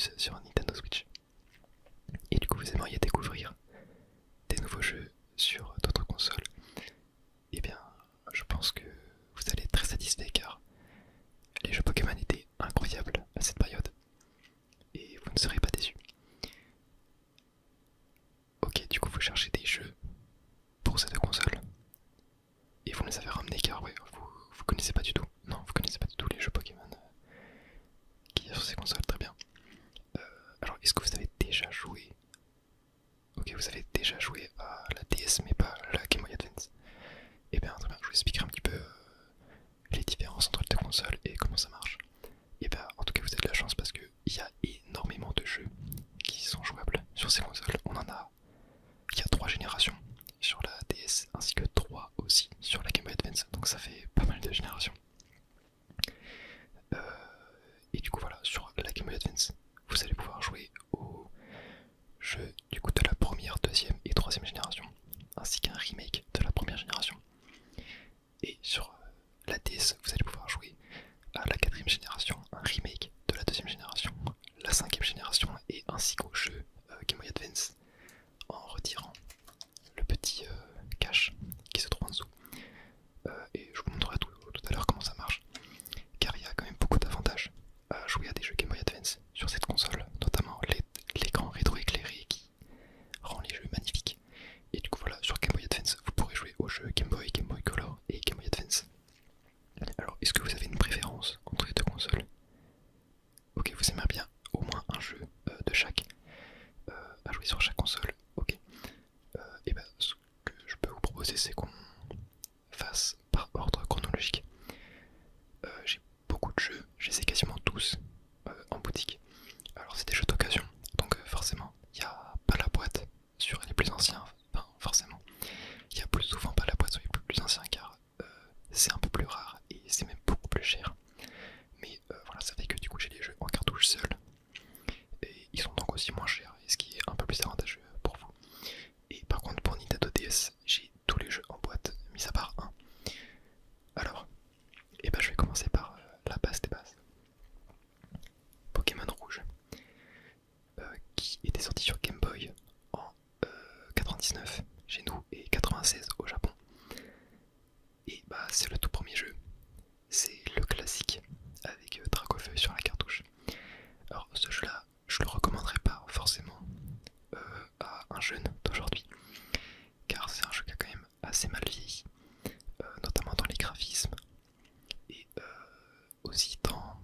plus sur Nintendo Switch. Et du coup vous aimeriez découvrir des nouveaux jeux sur d'autres consoles, et bien je pense que vous allez être très satisfait car les jeux Pokémon étaient incroyables à cette période et vous ne serez pas déçus. Ok, du coup vous cherchez des jeux pour ces deux consoles et vous me les avez ramenés car ouais, vous connaissez pas du tout. Non, vous connaissez pas du tout les jeux Pokémon qui y a sur ces consoles, très bien. Alors est-ce que vous avez déjà joué? Ok, vous avez déjà joué à la DS mais pas à la Game Boy Advance. Et bien très bien, je vous expliquerai un petit peu les différences entre les deux consoles et comment ça marche. Et bien en tout cas vous avez de la chance parce qu'il y a énormément de jeux qui sont jouables sur ces consoles. On en a, il y a 3 générations sur la DS ainsi que 3 aussi sur la Game Boy Advance, donc ça fait pas mal de générations. Et du coup voilà, sur la Game Boy Advance, vous allez pouvoir jouer aux jeux du coup de la première, deuxième et troisième génération, ainsi qu'un remake de la première génération. Et sur la DS, vous allez pouvoir jouer à la quatrième génération, un remake de la deuxième génération, la cinquième génération et ainsi qu'au jeu Game Boy Advance en retirant le petit cache qui se trouve en dessous. Et je vous montrerai tout à l'heure comment ça marche, car il y a quand même beaucoup d'avantages à jouer à des jeux Game Boy Advance sur cette console, notamment l'écran rétro-éclairé qui rend les jeux magnifiques. Et du coup voilà, sur Game Boy Advance, vous pourrez jouer aux jeux Game Boy, Game Boy Color et Game Boy Advance. Alors, est-ce que vous avez une préférence entre les deux consoles? Ok, vous aimeriez bien au moins un jeu de chaque à jouer sur chaque console. Ok. Et ben, ce que je peux vous proposer, c'est qu'on fasse par ordre chronologique. J'ai beaucoup de jeux, je les ai quasiment tous en boutique. Alors, c'est des jeux d'occasion, donc forcément, il n'y a pas la boîte sur les plus anciens. Enfin, forcément, il n'y a plus souvent pas la boîte sur les plus anciens car c'est un peu plus rare et c'est même beaucoup plus cher. Mais voilà, ça fait que du coup j'ai les jeux en cartouche seul et ils sont donc aussi moins chers, et ce qui est un peu plus avantageux pour vous. Et par contre pour Nintendo DS, j'ai tous les jeux en boîte, mis à part un. Alors, et ben je vais commencer par la base des bases. Pokémon Rouge, qui était sorti sur Game Boy en 99 chez nous et 96 au Japon. Et bah c'est le tout premier jeu, c'est le classique avec Dracofeu sur la cartouche. Alors ce jeu là, je le recommanderais pas forcément à un jeune d'aujourd'hui, car c'est un jeu qui a quand même assez mal vieilli, notamment dans les graphismes et aussi dans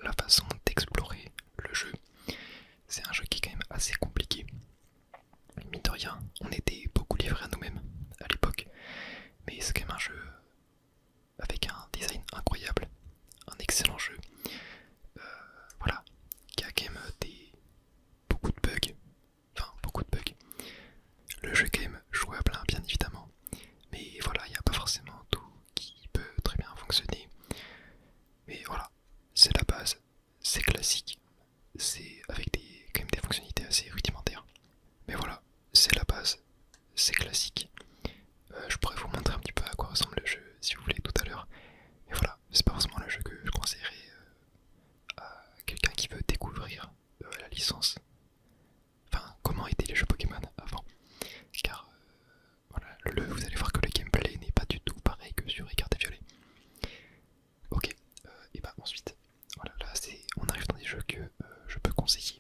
la façon d'explorer le jeu. C'est un jeu qui est quand même assez compliqué. Mine de rien, on était beaucoup livrés à nous-mêmes à l'époque, mais c'est quand même un jeu avec un design incroyable, un excellent jeu. Voilà, qui a quand même beaucoup de bugs. Enfin, beaucoup de bugs. Le jeu est quand même jouable, hein, bien évidemment. Mais voilà, il n'y a pas forcément tout qui peut très bien fonctionner. Mais voilà, c'est la base, c'est classique, c'est avec quand même des fonctionnalités assez rudimentaires. Mais voilà, c'est la base, c'est classique. Je pourrais vous montrer un petit peu à quoi ressemble le jeu si vous voulez tout à l'heure. Mais voilà, c'est pas forcément le jeu que je conseillerais à quelqu'un qui veut découvrir la licence. Enfin, comment étaient les jeux Pokémon avant. Car voilà, vous allez voir que le gameplay n'est pas du tout pareil que sur Écarté Violet. Ok, et bah ensuite, voilà, là on arrive dans des jeux que je peux conseiller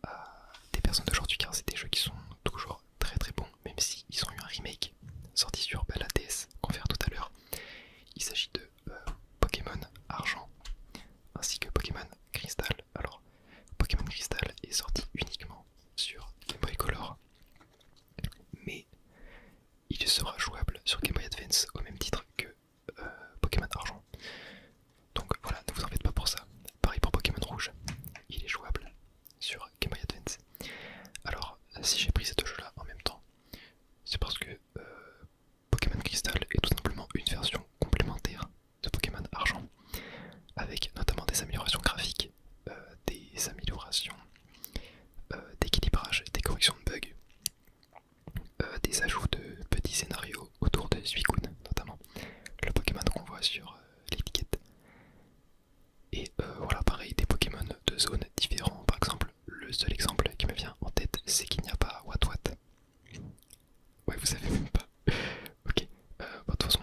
à des personnes d'aujourd'hui, car c'est des jeux qui sont toujours très très bons, même si ils ont eu un remake sorti sur la DS qu'on verra tout à l'heure. Il s'agit de Pokémon Argent ainsi que Pokémon Crystal. Alors, Pokémon Crystal est sorti uniquement sur Game Boy Color, mais il sera jouable sur Game Boy Advance au même titre que Pokémon Argent. Donc voilà, ne vous en faites pas pour ça. Pareil pour Pokémon Rouge, il est jouable sur Game Boy Advance. Alors, si j'ai de zones différents. Par exemple, le seul exemple qui me vient en tête, c'est qu'il n'y a pas What What. Ouais, vous savez même pas. Ok, de toute façon,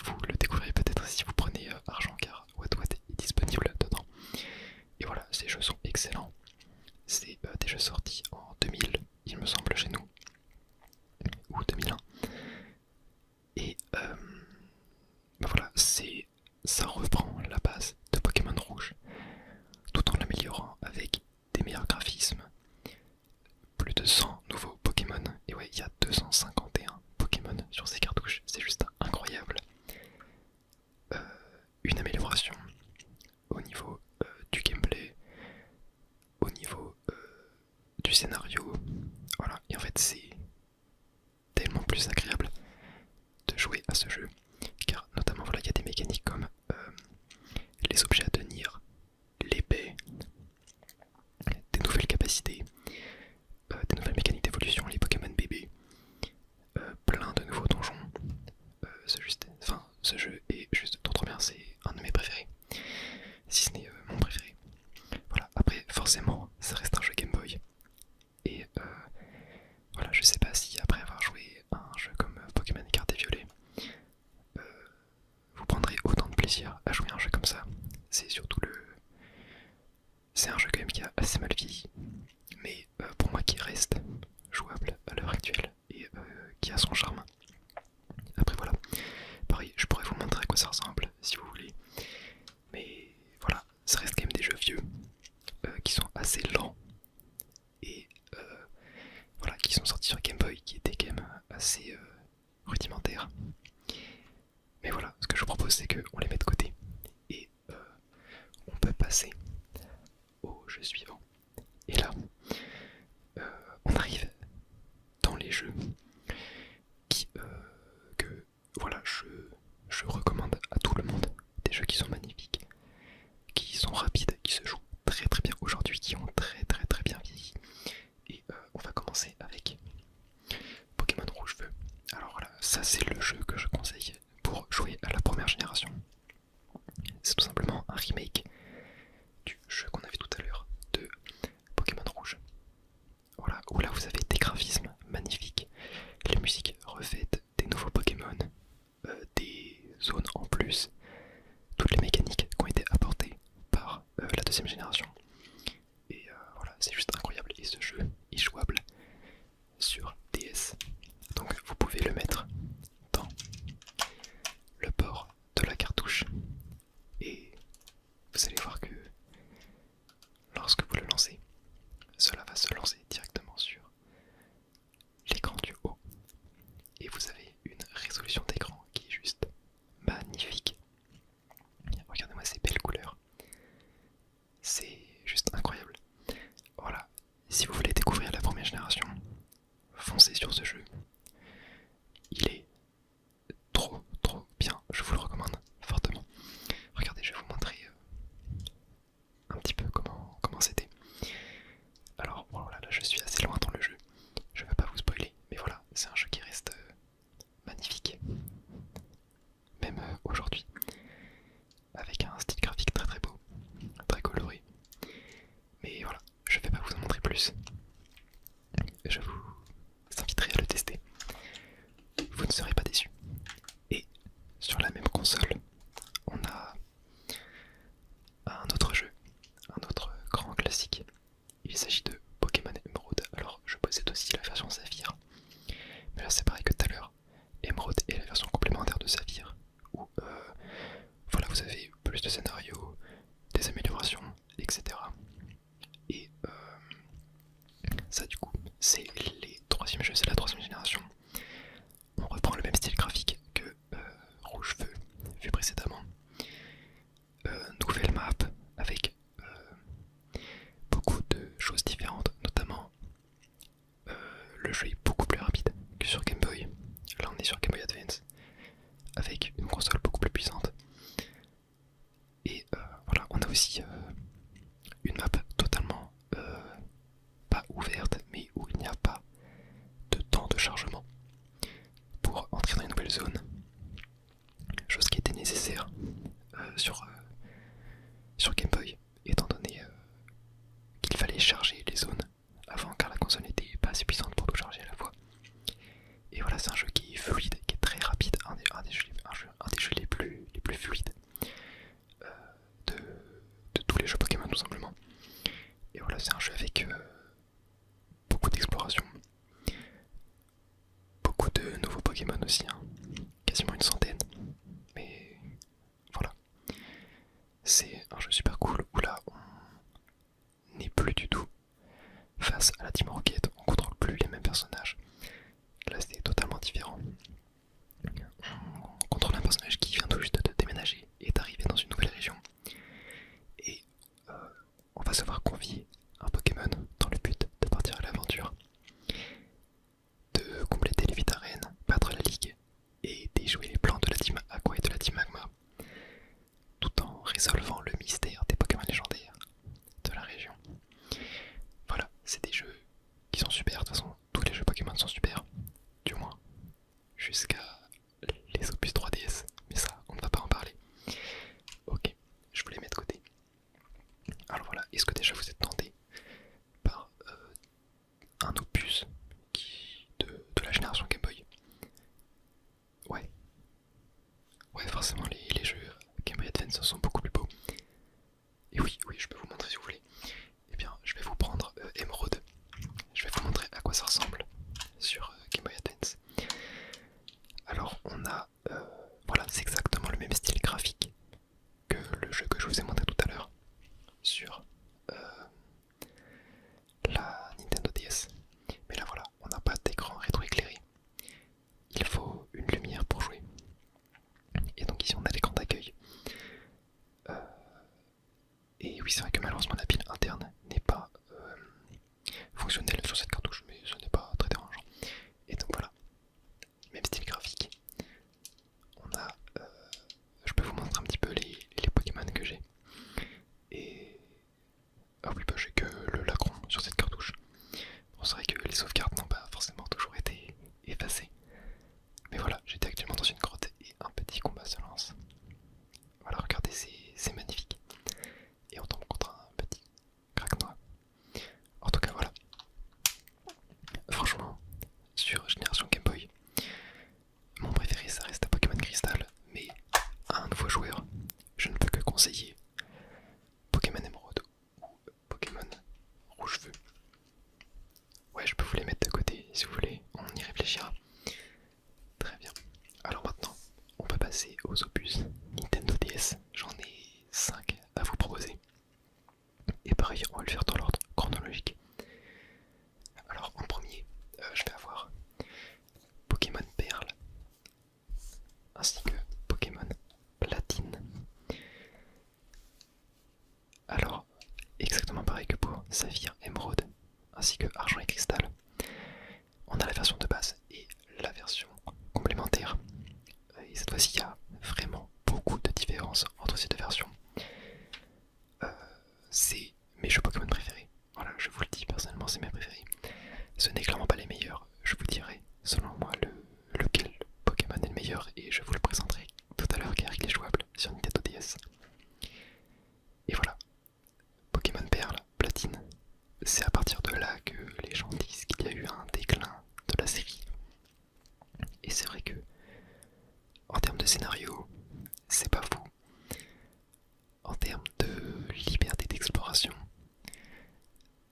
vous le découvrirez peut-être si vous prenez Argent, car What What est disponible dedans. Et voilà, ces jeux sont excellents. C'est des jeux sortis en 2000, il me semble, chez nous, ou 2001. Et voilà, ça reprend la base de Pokémon Rouge, tout en l'améliorant avec des meilleurs graphismes, plus de 100 nouveaux Pokémon, et ouais, il y a 251 Pokémon sur ces cartouches, c'est juste incroyable. Une amélioration au niveau du gameplay, au niveau du scénario, voilà, et en fait c'est tellement plus agréable de jouer à ce jeu, car notamment voilà, il y a des mécaniques comme les objets à tenir, les baies, des nouvelles capacités, des nouvelles mécaniques d'évolution, les Pokémon bébés, plein de nouveaux donjons. Ce jeu est juste trop bien, c'est un de mes préférés, si ce n'est mon préféré. Voilà, après forcément ça reste un jeu Game Boy, et voilà, je sais pas si après avoir joué à un jeu comme Pokémon Carte et Violet, vous prendrez autant de plaisir à jouer à un jeu comme ça. C'est surtout c'est un jeu quand même qui a assez mal vieilli, mais pour moi qui reste jouable à l'heure actuelle et qui a son charme. Après voilà, pareil, je pourrais vous montrer à quoi ça ressemble si vous voulez, mais voilà, ça reste quand même des jeux vieux qui sont assez lents et voilà, qui sont sortis sur Game Boy, qui étaient quand même assez rudimentaires. Mais voilà, ce que je vous propose, c'est qu'on les met de côté et on peut passer au jeu suivant. Et là, on arrive dans les jeux que voilà, je recommande à tout le monde. Des jeux qui sont magnifiques, qui sont rapides, qui se jouent très très bien aujourd'hui, qui ont très très très bien vieilli. Et on va commencer avec Pokémon Rouge Feu. Alors voilà, ça c'est le jeu que je conseille pour jouer à la première génération. C'est tout simplement un remake du jeu qu'on a vu tout à l'heure de Pokémon Rouge. Voilà, où là vous avez des graphismes magnifiques, les musiques refaites, des nouveaux Pokémon, des zones en plus, toutes les mécaniques qui ont été apportées par la deuxième génération. Et voilà, c'est juste incroyable. Et ce jeu est jouable sur DS. Donc vous pouvez le mettre dans le port de la cartouche. Et vous allez voir que lorsque vous le lancez, cela va se lancer directement sur l'écran du haut. Et vous avez une résolution d'écran qui est juste magnifique. Regardez-moi ces belles couleurs. C'est juste incroyable. Voilà, si vous voulez découvrir la première génération, foncez sur ce jeu. Il est trop bien, je vous le recommande fortement. Regardez, je vais vous montrer un petit peu comment c'était. Alors voilà, là je suis assez loin dans le jeu, je ne vais pas vous spoiler, mais voilà, c'est un jeu qui reste magnifique, même aujourd'hui, avec un style graphique très très beau, très coloré. Mais voilà, je ne vais pas vous en montrer plus. Je vous inviterai à le tester. Vous ne serez pas déçus. Et sur la même console, on a un autre jeu, un autre grand classique. Il s'agit de Pokémon Emerald. Alors je possède aussi la version Saphir, mais là c'est pareil que tout à l'heure. Emerald est la version complémentaire de Saphir, où voilà, vous avez plus de scénarios, des améliorations, etc. Et ça du coup c'est les troisième jeux, c'est la troisième génération. On reprend le même style graphique que Rouge Feu vu précédemment. Nouvelle map avec beaucoup de choses différentes, notamment le jeu est beaucoup plus rapide que sur Game Boy. Là on est sur Game Boy Advance avec une console beaucoup plus puissante. Et voilà, on a aussi une map totalement pas ouverte, mais où il n'y a pas de temps de chargement pour entrer dans une nouvelle zone. Chose qui était nécessaire sur Game Boy, étant donné fallait charger les zones avant car la console n'était pas assez puissante pour tout charger à la fois. Et voilà, c'est un jeu qui est fluide, qui est très rapide, un des jeux les plus fluides de, de tous les jeux Pokémon tout simplement. Et voilà, c'est un jeu avec beaucoup d'exploration, beaucoup de nouveaux Pokémon aussi, hein. Quasiment une centaine. Mais voilà, c'est un jeu super cool où là on n'est plus du tout face à la Team Rocket, on contrôle plus les mêmes personnages. Là c'est totalement différent. On contrôle un personnage qui vient tout juste de déménager et d'arriver dans une nouvelle région. Et on va se voir confier un Pokémon dans le but de partir à l'aventure, de compléter les 8 arènes, battre la ligue et déjouer les plans de la Team Aqua et de la Team Magma, tout en résolvant le mystère des Pokémon légendaires de la région. Voilà, c'est des jeux qui sont super, de toute façon tous les jeux Pokémon sont super, du moins jusqu'à les opus 3DS, mais ça on ne va pas en parler. Ok, je vous les mets de côté. Alors voilà, est-ce que déjà vous êtes tenté par un opus de la génération Game Boy? Ouais. Ouais, forcément les jeux Game Boy Advance sont beaucoup plus beaux. Et oui, je peux vous montrer si vous voulez. Eh bien, je vais vous prendre Emerald. Je vais vous montrer à quoi ça ressemble sur Game Boy Advance. Alors, on a... voilà, c'est exactement le même style graphique que le jeu que je vous ai montré tout à l'heure sur la Nintendo DS. Mais là, voilà, on n'a pas d'écran rétroéclairé. Il faut une lumière pour jouer. Et donc ici, on a l'écran d'accueil. Et oui, c'est vrai que malheureusement la pile interne n'est pas fonctionnelle sur cette cartouche, mais ce n'est pas très dérangeant. Et donc voilà, même style graphique. On a, je peux vous montrer un petit peu les Pokémon que j'ai. Et ah oui, bah j'ai que le Lacron sur cette cartouche. Bon, c'est vrai que les sauvegardes n'ont pas forcément toujours été effacées. Mais voilà, j'étais actuellement dans une grotte et un petit combat se lance. Voilà, regardez, c'est magnifique. Et on tombe contre un petit craque-noix. En tout cas, voilà. Franchement, sur Génération Game Boy, mon préféré ça reste Pokémon Crystal, mais à un nouveau joueur, je ne peux que conseiller Pokémon Emerald ou Pokémon Rouge-Feu. Ouais, je peux vous les mettre de côté si vous voulez, on y réfléchira. Très bien. Alors maintenant, on peut passer aux opus Nintendo DS. J'en ai 5 à vous proposer. Et pareil, on va le faire dans l'ordre chronologique. Alors en premier, je vais avoir Pokémon Perle, ainsi que Pokémon Platine. Alors, exactement pareil que pour Saphir, Émeraude, ainsi que Argent et Cristal, on a la version de base et la version complémentaire. Et cette fois-ci, il y a vraiment beaucoup de différences entre ces deux versions. C'est mes jeux Pokémon préférés. Voilà, je vous le dis, personnellement, c'est mes préférés. Ce n'est clairement pas les meilleurs, je vous dirai selon moi lequel Pokémon est le meilleur et je vous le présenterai tout à l'heure car il est jouable sur Nintendo DS. Et voilà, Pokémon Perle, Platine, c'est à partir de là que les gens disent qu'il y a eu un déclin de la série. Et c'est vrai que, en termes de scénario, c'est pas fou. En termes de liberté d'exploration,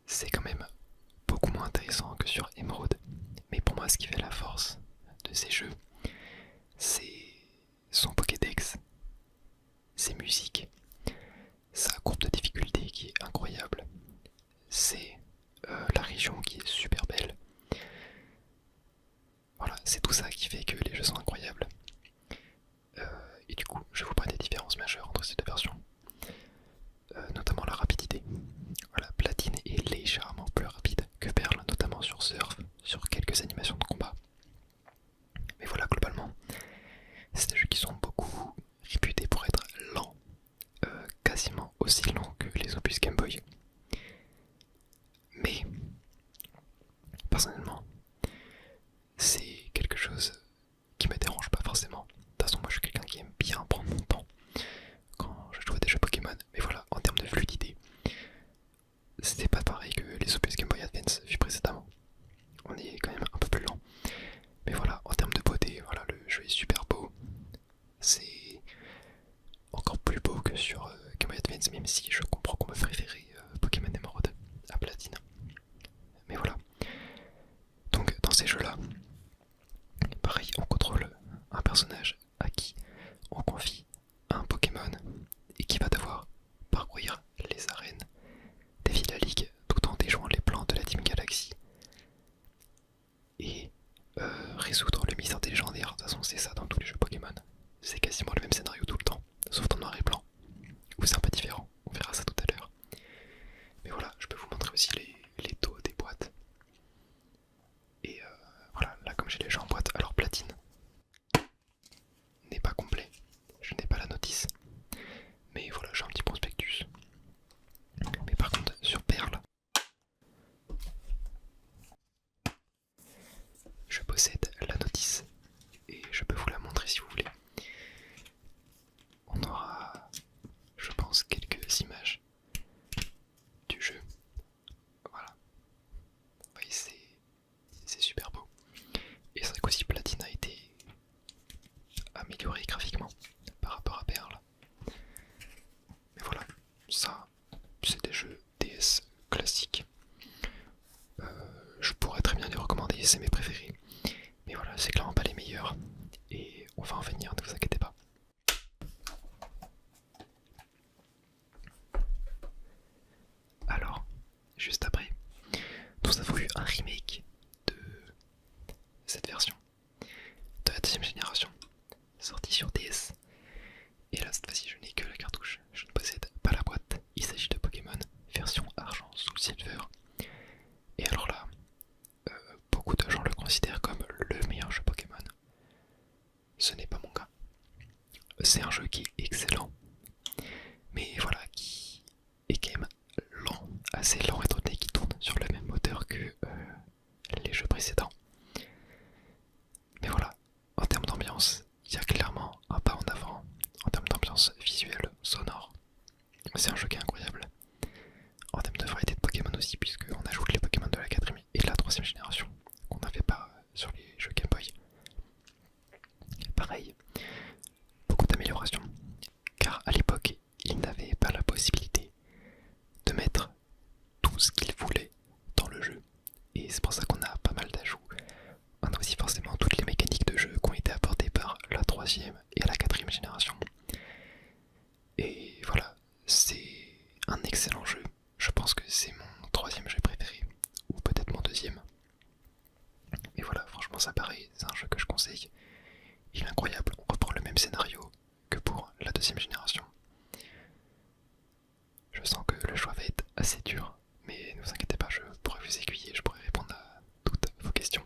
c'est quand même beaucoup moins intéressant que sur Emerald. Mais pour moi, ce qui fait la force de ces jeux, c'est son Pokédex, ses musiques, sa courbe de difficulté qui est incroyable, c'est la région qui est super belle. Voilà, c'est tout ça qui fait que les jeux sont incroyables. Et du coup, je vais vous parler des différences majeures entre ces deux versions. Notamment la rapidité. Voilà, Platine est légèrement plus rapide que Perle, notamment sur Surf, sur quelques animations de combat. Mais voilà, globalement, c'est des jeux qui sont beaucoup réputés pour être lents, quasiment aussi lents que les opus Game Boy. Mais, personnellement, c'est quelque chose qui me dérange pas forcément. De toute façon, moi je suis quelqu'un qui aime bien prendre mon temps quand je joue à des jeux Pokémon. Mais voilà, en termes de fluidité, c'était pas pareil que ça, c'est des jeux DS classiques. Je pourrais très bien les recommander, c'est mes préférés. Mais voilà, c'est clairement pas les meilleurs. Et on va en venir, ne vous inquiétez pas. Alors, juste après, nous avons eu un remake de cette version de la deuxième génération, sortie sur DS. Et là, cette fois-ci, je n'ai que la cartouche, je ne possède pas la boîte. Il s'agit de Pokémon version argent Soul Silver. Et alors là, beaucoup de gens le considèrent comme le meilleur jeu Pokémon. Ce n'est pas mon cas. C'est un jeu qui est excellent, mais voilà, qui est quand même lent, assez lent étant donné qu'il tourne sur le même moteur que les jeux précédents. Mais voilà, en termes d'ambiance, il y a clairement un pas en avant en termes d'ambiance visuelle, sonore. C'est un jeu qui est incroyable. En termes de variété de Pokémon aussi, puisqu'on ajoute les Pokémon de la 4ème et de la 3ème génération, qu'on n'avait pas sur les jeux Game Boy. Pareil, beaucoup d'améliorations, car à l'époque, ils n'avaient pas la possibilité de mettre tout ce qu'ils voulaient dans le jeu. Et c'est pour ça qu'on a pas mal d'ajouts. On a aussi forcément toutes les mécaniques de jeu qui ont été apportées par la 3ème et la 4ème génération. Et voilà, c'est un excellent jeu. Je pense que c'est mon 3ème jeu préféré, ou peut-être mon 2ème. Mais voilà, franchement ça paraît, c'est un jeu que je conseille. Il est incroyable, on reprend le même scénario que pour la 2ème génération. Je sens que le choix va être assez dur, mais ne vous inquiétez pas, je pourrai vous aiguiller, je pourrai répondre à toutes vos questions.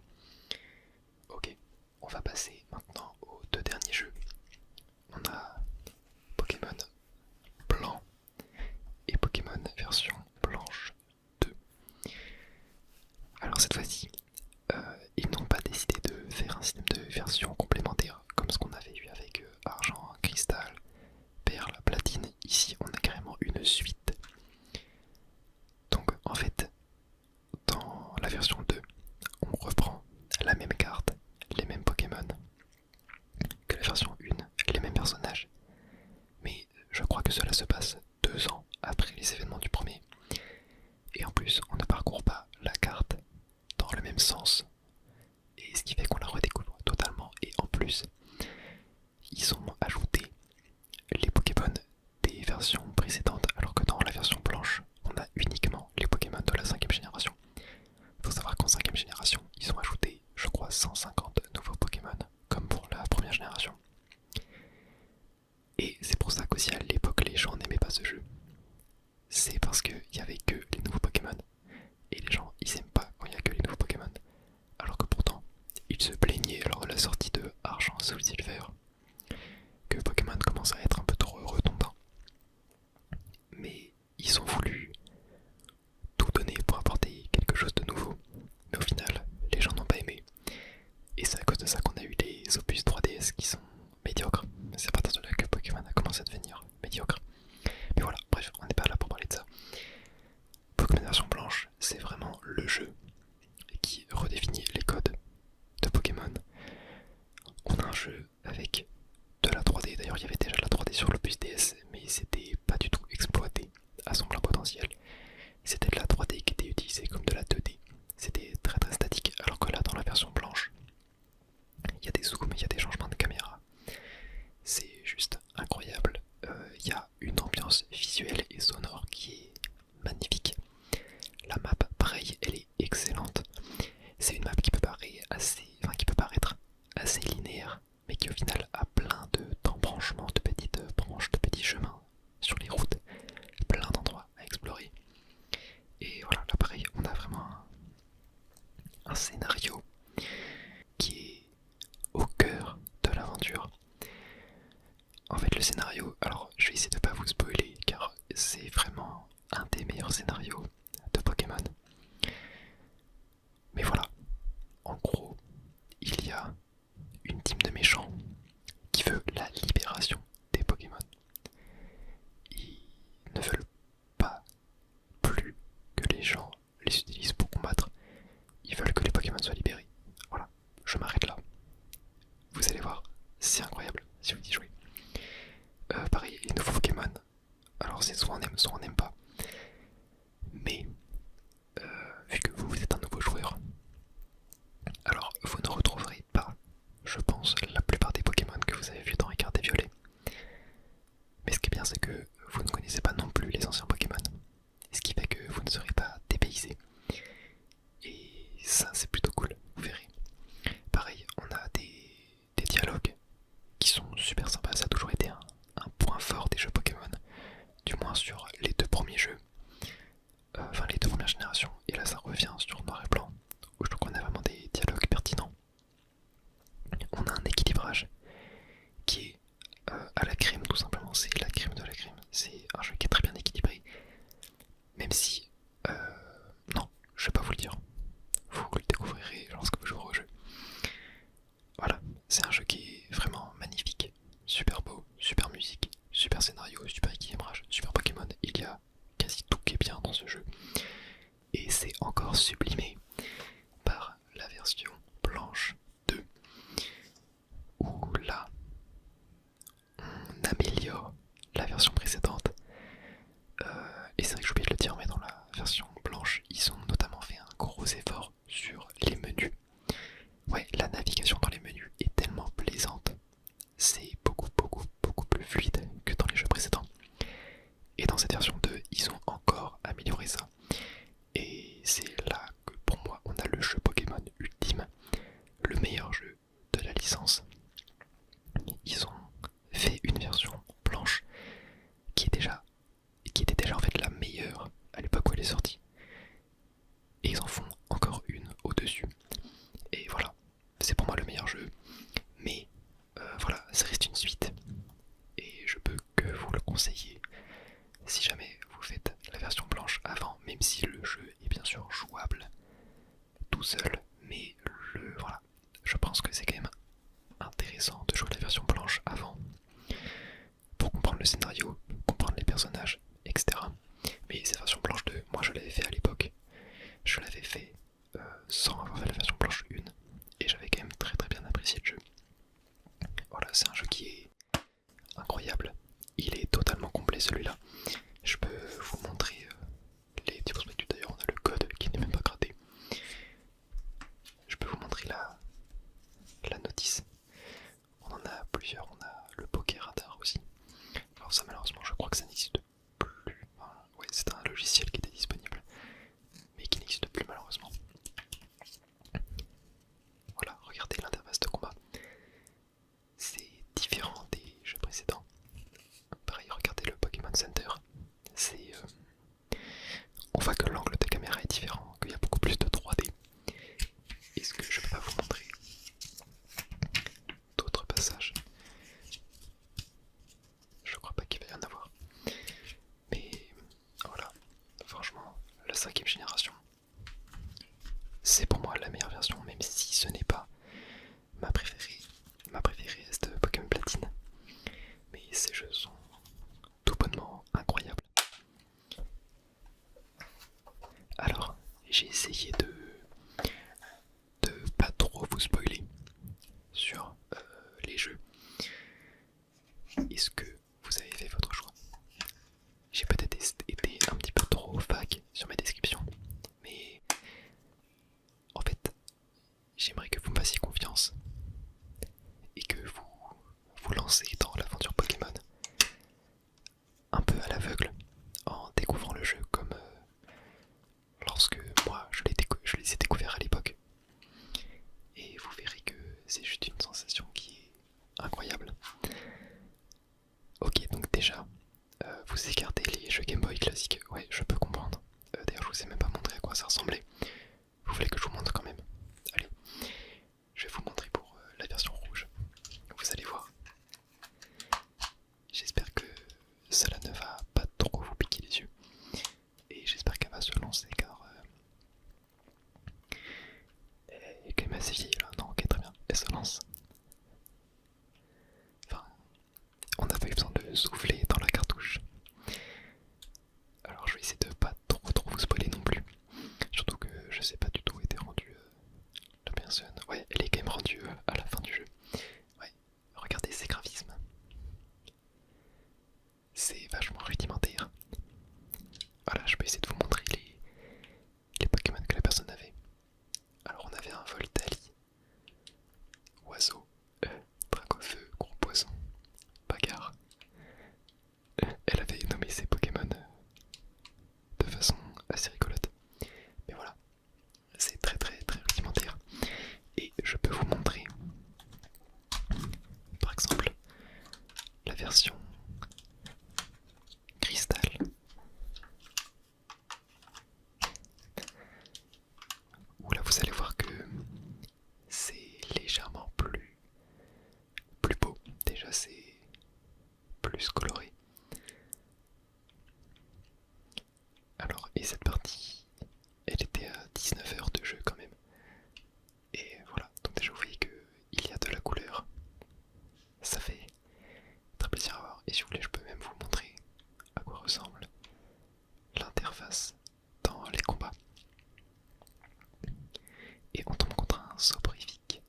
Ok, on va passer maintenant aux deux derniers jeux. On a Pokémon Blanc et Pokémon version blanche 2. Alors cette fois-ci, ils n'ont pas décidé de faire un système de version complémentaire comme ce qu'on avait eu avec Argent, Cristal, Perle, Platine. Ici on a carrément une suite. Donc en fait, dans la version 2, on reprend la même carte, les mêmes Pokémon que la version 1, les mêmes personnages. Mais je crois que cela se passe 2 ans après les événements du premier. Et en plus, on ne parcourt pas la carte dans le même sens. Et ce qui fait qu'on la redécouvre totalement. Et en plus, ils ont ajouté les Pokémon des versions précédentes, alors que dans la version blanche, on a uniquement les Pokémon de la 5ème génération. Il faut savoir qu'en 5ème génération, ils ont ajouté, je crois, 150 nouveaux Pokémon, comme pour la première génération. Et c'est pour ça qu'aussi à l'époque, les gens n'aimaient pas ce jeu. C'est parce qu'il n'y avait que les nouveaux Pokémon. Et les gens, ils aiment pas quand il n'y a que les nouveaux Pokémon. Alors que pourtant, ils se plaignaient lors de la sortie de Argent, Soul Silver que Pokémon commence à être un peu trop redondant. Mais ils ont voulu tout donner pour apporter quelque chose de nouveau. Mais au final, les gens n'ont pas aimé. Et c'est à cause de ça qu'on a eu les opus 3DS qui sont médiocres. C'est à partir de là que Pokémon a commencé à devenir médiocre. Mais voilà, bref, on n'est pas là pour parler de ça. Pokémon version blanche, c'est vraiment le jeu qui redéfinit les codes de Pokémon. On a un jeu avec de la 3D, d'ailleurs il y avait déjà de la 3D sur l'opus DS, mais c'était pas du tout exploité à son plein potentiel. C'était de la 3D qui était utilisée comme de la 2D. C'était très très statique, alors que là dans la version blanche, il y a des zooms, il y a des changements de caméra. C'est juste incroyable. Il y a une ambiance visuelle et sonore qui est magnifique. La map, pareil, elle est excellente. C'est une map qui peut paraître assez linéaire, mais qui au final a plein d'embranchements, de petites branches, de petits chemins sur les routes, plein d'endroits à explorer. Et voilà, là pareil, on a vraiment un scénario qui est au cœur de l'aventure. En fait, le scénario, alors je vais essayer de pas vous spoiler car c'est vraiment un des meilleurs scénarios de Pokémon. Mais voilà, en gros, il y a une team de méchants qui veut la libération des Pokémon. Ils ne veulent pas plus que les gens les utilisent pour combattre. Ils veulent que les Pokémon soient libérés. Voilà, je m'arrête là. Vous allez voir, c'est incroyable si vous y jouez. Pareil, les nouveaux Pokémon. Alors Alors c'est soit on n'aime pas. Mais vu que vous êtes un nouveau joueur, alors vous ne retrouverez pas, je pense, la plupart des Pokémon que vous avez vus dans Écarté Violet. Mais ce qui est bien, c'est que vous ne connaissez pas non plus les anciens Pokémon. Ce qui fait que vous ne serez pas dépaysé. Et ça, c'est plutôt cool, vous verrez. Pareil, on a des dialogues qui sont super sympas. Ça a toujours été un point fort des jeux Pokémon. Du moins sur les deux premiers jeux. Enfin, les deux premières générations. Et là, ça revient sur Noir et Blanc. Où je trouve qu'on a vraiment des dialogues pertinents. On a un équilibrage qui est à la crème, tout simplement. C'est la crème de la crème. C'est un jeu qui est très bien équilibré. Même si... non, je vais pas vous le dire. Vous le découvrirez lorsque vous jouerez au jeu. Voilà, c'est un jeu qui est vraiment magnifique. Super beau, super musique, super scénario, super équilibrage, super Pokémon. Il y a quasi tout qui est bien dans ce jeu. Et c'est encore sublimé par la version blanche 2. Où là, on améliore la version précédente. Et c'est vrai que j'ai oublié de le dire, mais dans la version blanche, ils ont notamment fait un gros effort sur les menus. Ouais, la navigation dans les menus est tellement plaisante. C'est beaucoup plus fluide que dans les jeux précédents. Et dans cette version 2, ils ont encore amélioré ça. Et c'est là que pour moi, on a le jeu Pokémon ultime, le meilleur jeu de la licence. Ils ont fait une version blanche qui était déjà en fait la meilleure à l'époque où elle est sortie. Et ils en font encore une au-dessus. Et voilà, c'est pour moi le meilleur jeu. Mais voilà, ça reste une suite. Et je peux que vous le conseiller si jamais vous faites la version blanche avant, même si le jeu est bien sûr jouable tout seul. Mais voilà, je pense que c'est quand même intéressant de jouer la version blanche avant pour comprendre le scénario, comprendre les personnages, etc. Mais cette version blanche 2, moi je l'avais fait à l'époque. Je l'avais fait sans avoir fait la version blanche 1 et j'avais quand même très bien apprécié le jeu. Voilà, c'est un jeu qui est incroyable. Il est totalement complet celui-là. Je peux vous montrer les petits prospectus. D'ailleurs, on a le code qui n'est même pas gradé. Je peux vous montrer la notice. On en a plusieurs. On a le Poké Radar aussi. Alors ça, malheureusement, je crois que ça n'existe plus. Enfin, ouais, c'est un logiciel qui était disponible, mais qui n'existe plus malheureusement. Voilà, regardez l'interface de combat. C'est différent des jeux précédents. Pareil, regardez le Pokémon Center. C'est... on voit que l'angle de caméra est différent, qu'il y a beaucoup plus de 3D. Est-ce que je peux pas vous montrer d'autres passages? Je crois pas qu'il va y en avoir. Mais voilà, franchement, la 5ème génération, c'est pour moi la meilleure version, même si ce n'est pas ma préférée. Ma préférée reste Pokémon Platine. Mais ces jeux sont tout bonnement incroyables. Alors, j'ai essayé de pas trop vous spoiler sur les jeux. Est-ce que vous avez fait votre choix? J'ai peut-être été un petit peu trop vague sur mes descriptions, mais en fait, j'aimerais que vous me fassiez confiance et que vous vous lancez dans l'aventure Pokémon un peu à l'aveugle en découvrant le jeu comme lorsque moi je les ai découverts à l'époque. Et vous verrez que c'est juste une sensation qui est incroyable. Ok, donc déjà, vous écartez les jeux Game Boy classiques, ouais, je peux comprendre. D'ailleurs, je vous ai même pas montré à quoi ça ressemblait. Vous voulez que je vous montre quand même? Allez, je vais vous montrer pour la version rouge. Vous allez voir. J'espère que cela ne va pas trop vous piquer les yeux. Et j'espère qu'elle va se lancer car elle est quand même assez vieille là. Non, ok, très bien, elle se lance. Enfin, on n'a pas eu besoin de souffler dans la cartouche. Alors je vais essayer de passe dans les combats. Et on tombe contre un soporifique.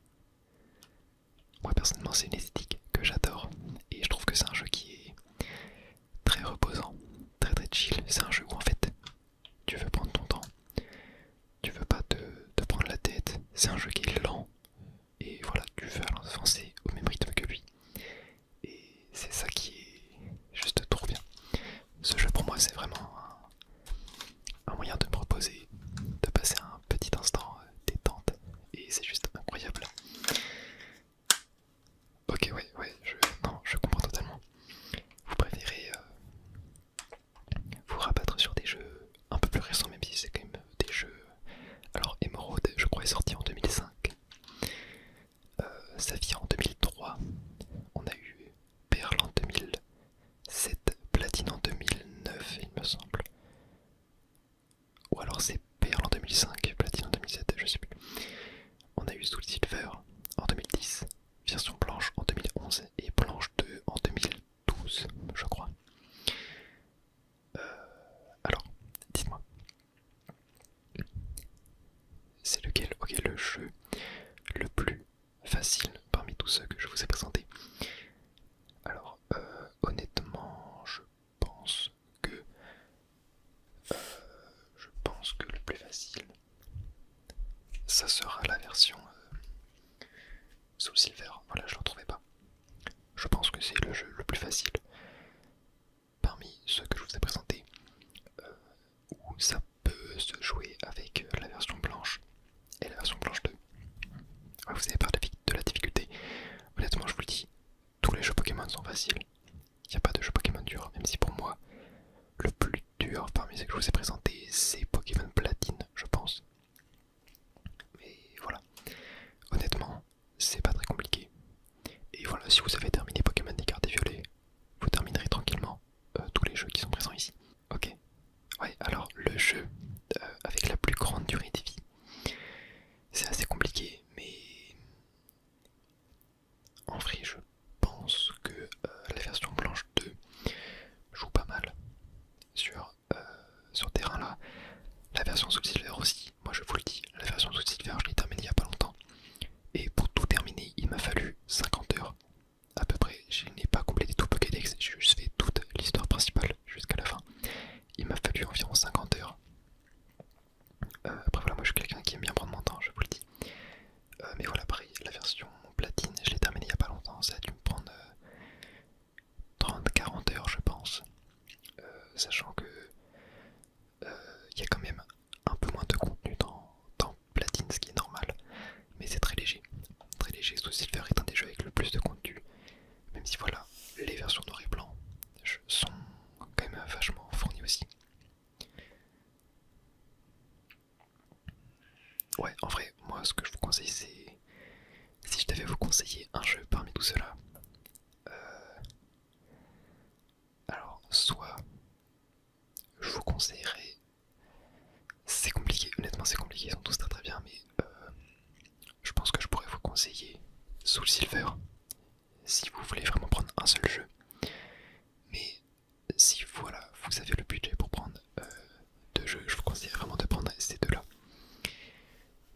Moi personnellement c'est une esthétique que j'adore et je trouve que c'est un jeu qui est très reposant, très très chill. C'est un jeu où en fait tu veux prendre ton temps, tu veux pas te prendre la tête. C'est un jeu qui est lent et voilà, tu veux avancer au même rythme que lui. Et c'est ça qui est juste trop bien. Ce jeu pour moi c'est vraiment un moyen de me reposer, de passer un petit instant détente et c'est juste incroyable. Ok, ouais, non, je comprends totalement. Vous préférez vous rabattre sur des jeux un peu plus récents, même si c'est quand même des jeux. Alors, Emerald, je crois, est sorti en 2005. Saphir en 2003. On a eu Perle en 2007, Platine en 2009, il me semble. Ou alors c'est Perle en 2005, Platine en 2007, je sais plus. On a eu Soul Silver en 2010, version blanche en 2011 et blanche 2 en 2012, je crois. Alors, dites-moi, c'est lequel, ok, le jeu le plus facile parmi tous ceux que je vous ai présentés? Alors, honnêtement, que je pense que le plus facile, ça sera la version Soul Silver. Voilà, je ne le retrouvais pas. Je pense que c'est le jeu le plus facile parmi ceux que je vous ai présentés, où ça peut se jouer avec la version blanche et la version blanche 2. Ouais, vous avez peur de la difficulté. Honnêtement, je vous le dis, tous les jeux Pokémon sont faciles. Il n'y a pas de jeu Pokémon dur, même si pour moi, le plus dur parmi ceux que je vous ai présentés, c'est Pokémon Platine, je pense. Mais voilà, honnêtement, c'est pas très compliqué. Et voilà, si vous avez terminé Pokémon des cartes et violets, vous terminerez tranquillement tous les jeux qui sont présents ici. Ok, ouais, alors le jeu avec la plus grande durée de vie, c'est assez compliqué, mais en vrai, je pense que la version blanche 2 joue pas mal sur ce terrain-là. La version Soul Silver aussi, moi je vous le dis, la version Soul Silver, je l'ai terminée il y a pas longtemps. Et pour tout terminer, il m'a fallu 50 heures à peu près. Je n'ai pas complété tout le Pokédex, j'ai juste fait toute l'histoire principale jusqu'à la fin. Il m'a fallu environ 50 heures. Après voilà, moi je suis quelqu'un qui aime bien prendre mon temps, je vous le dis. Mais voilà, pareil, la version platine, je l'ai terminée il y a pas longtemps, ça a dû me prendre 30-40 heures je pense. Sachant que il y a quand même un peu moins de contenu dans platine, ce qui est normal. Mais c'est très léger. Très léger, Soul Silver est un des jeux avec le plus de contenu. Même si voilà, les versions noir et blanc sont quand même vachement fournies aussi. Ouais, en vrai, moi ce que je vous conseille c'est... Si je devais vous conseiller un jeu parmi tout cela, alors soit je vous conseillerais... C'est compliqué, honnêtement c'est compliqué, ils sont tous très très bien, mais je pense que je pourrais vous conseiller Soul Silver si vous voulez vraiment prendre un seul jeu. Mais si voilà, vous avez le budget pour prendre deux jeux, je vous conseille vraiment de prendre ces deux-là.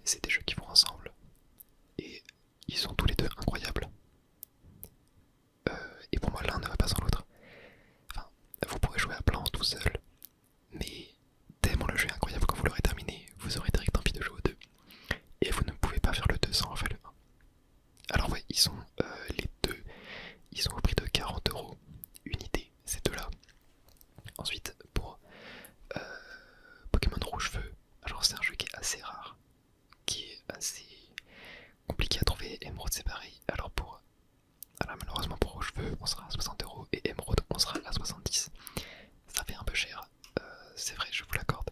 C'est des jeux qui vont ensemble et ils sont tous les deux incroyables. Et pour moi, l'un ne va pas sans l'autre. Enfin, vous pourrez jouer à plein tout seul, mais tellement le jeu est incroyable quand vous l'aurez terminé, vous aurez direct envie de jouer aux deux. Et vous ne pouvez pas faire le 2 sans refaire le 1. Alors ouais, ils sont les deux, ils sont au prix de 40€ unité, ces deux-là. Ensuite, pour Pokémon Rouge-Feu, alors c'est un jeu qui est assez rare, qui est assez compliqué à trouver. Emerald c'est pareil. Alors malheureusement pour Rouge-Feu, on sera à 60€ et Emerald on sera à 70. Ça fait un peu cher, c'est vrai, je vous l'accorde.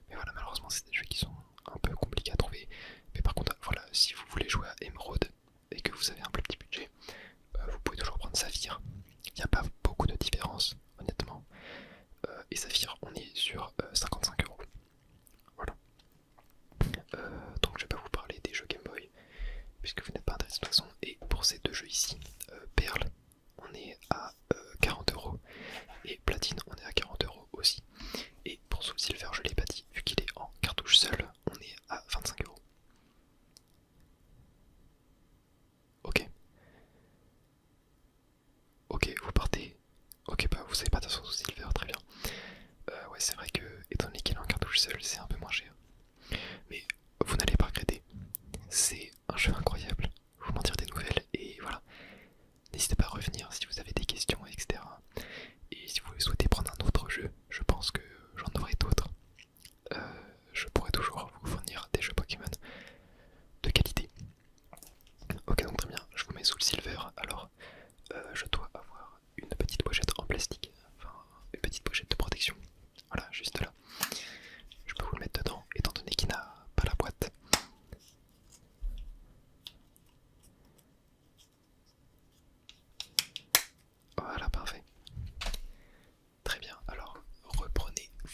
Mais voilà, malheureusement c'est des jeux qui sont un peu compliqués à trouver. Mais par contre, voilà, si vous voulez jouer à Emerald et que vous avez un plus petit budget, vous pouvez toujours prendre Saphir. Il n'y a pas beaucoup de différence, honnêtement. Et Saphir, on est sur 55€. Voilà. Donc je vais pas vous parler des jeux Game Boy, puisque vous n'êtes pas intéressé de toute façon. Et pour ces deux jeux ici, Perle, on est à 40€ et Platine, on est à 40€ aussi. Et pour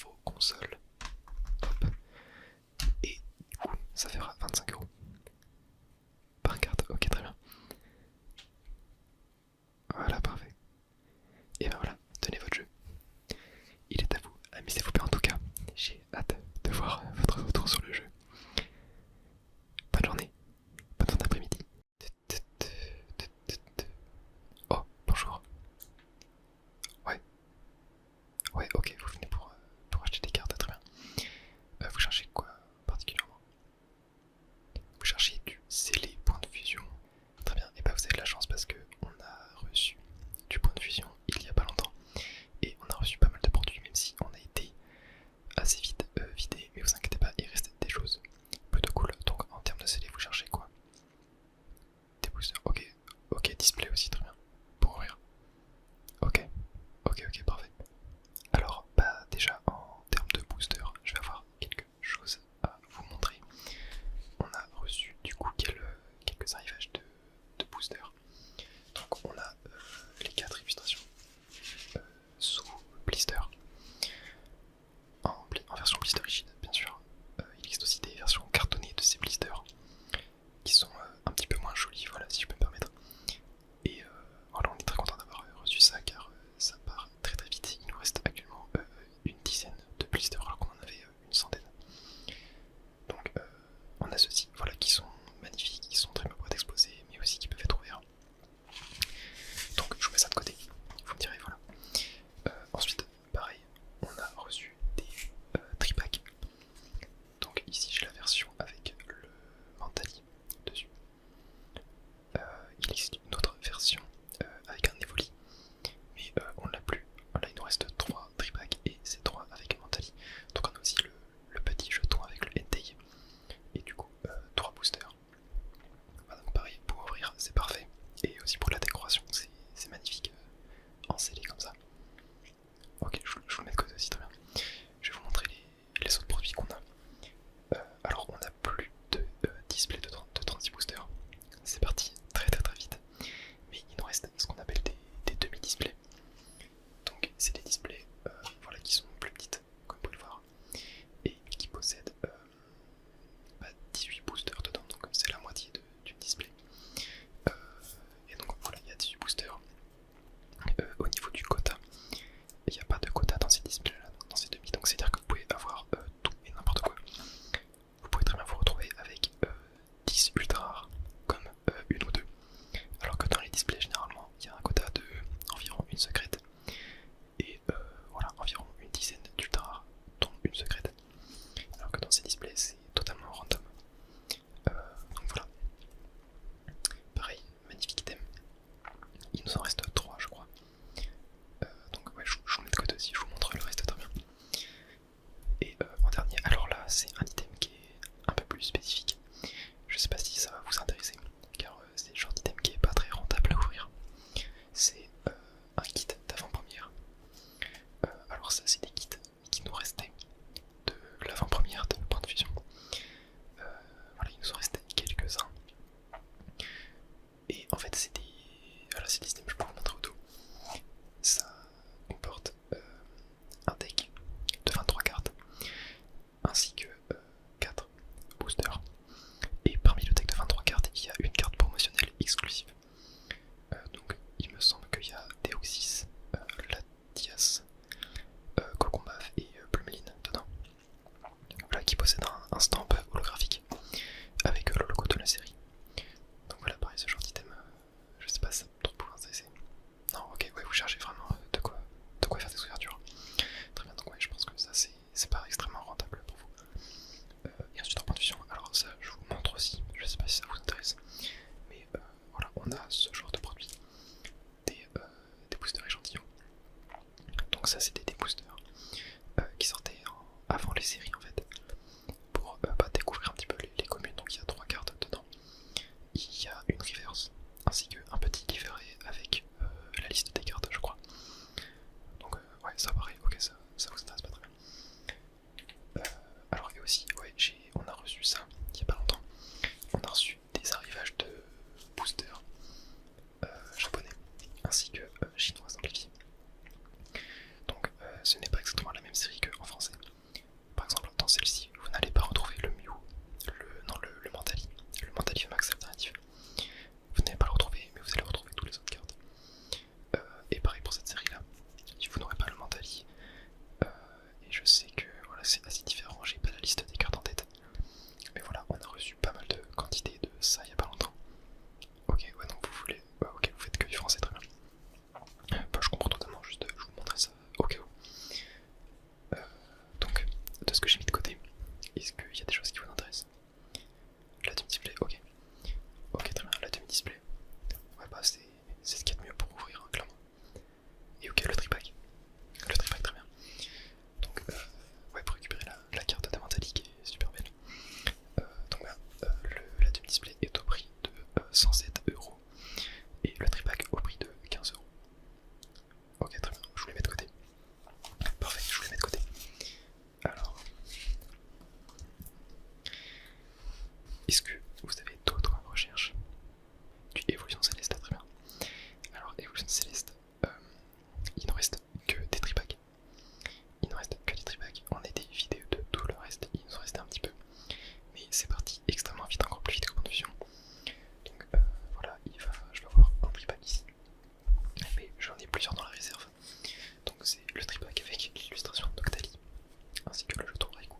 vos consoles. Hop. Et du coup, ça fera 25 € par carte. Ok, très bien. Voilà, parfait. Et ben voilà, tenez votre jeu. Il est à vous. Amusez-vous bien en tout cas. J'ai hâte de voir votre retour sur le jeu. Bonne journée. Bonne fin d'après-midi. Oh, bonjour. Ouais. Ouais, ok, vous venez pour acheter des cartes, très bien. pas exactement la même série qu'en français. Par exemple, dans celle-ci, vous n'allez pas retrouver le Mew, le Mandali, le Mandali Max alternatif. Vous n'allez pas le retrouver, mais vous allez retrouver tous les autres cartes. Et pareil pour cette série-là, vous n'aurez pas le Mandali. Et je sais que voilà, c'est assez différent, j'ai pas la liste des cartes en tête. Mais voilà, on a reçu pas mal de quantité de ça il y a pas longtemps. Ok, ouais, donc vous voulez. Ouais, ok, vous faites que du français, très bien. Bah, je comprends totalement, juste je vous montrerai ça au cas où. Donc, de ce que j'ai mis de côté, est-ce qu'il y a des choses qui vous intéressent? La demi-display, ok. Ok, très bien, la demi-display. Ouais, bah, c'est ce qu'il y a de mieux pour ouvrir, hein, clairement. Et ok, le tripack. Le tripack, très bien. Donc, ouais, pour récupérer la carte de Mentali qui est super belle. Donc, voilà, la demi-display est au prix de 107 € et le tripack au prix de 15 €. Ok, très bien, je vous les mets de côté. Parfait, je vous les mets de côté. Alors, est-ce que vous avez d'autres recherches? Du Évolution Céleste, très bien. Alors, Évolution Céleste, il ne reste que des tripacks. Il ne reste que des tripacks. On a des vidéos de tout le reste, il nous en restait un petit peu. Mais c'est parti extrêmement vite, encore plus vite que Point de Fusion. Donc voilà, je vais avoir un tripack ici. Mais j'en ai plusieurs dans la réserve. Donc c'est le tripack avec l'illustration d'Octali, ainsi que le jeton Raikou.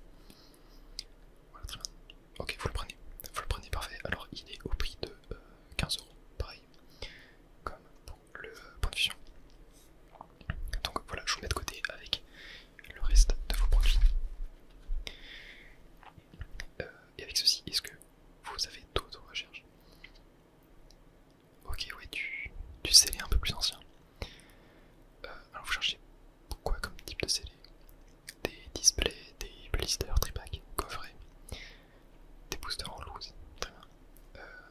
Voilà, très bien. Ok, vous le prenez, parfait. Alors il est au prix de 15 €, pareil, comme pour le Point de Fusion. Donc voilà, je vous mets de côté avec le reste de vos produits. Et avec ceci, est-ce que vous avez d'autres recherches? Ok, ouais, du scellé un peu plus ancien. Alors vous cherchez quoi comme type de scellé? Des displays, des blisters, tripack, coffrets, des boosters en loose, très bien.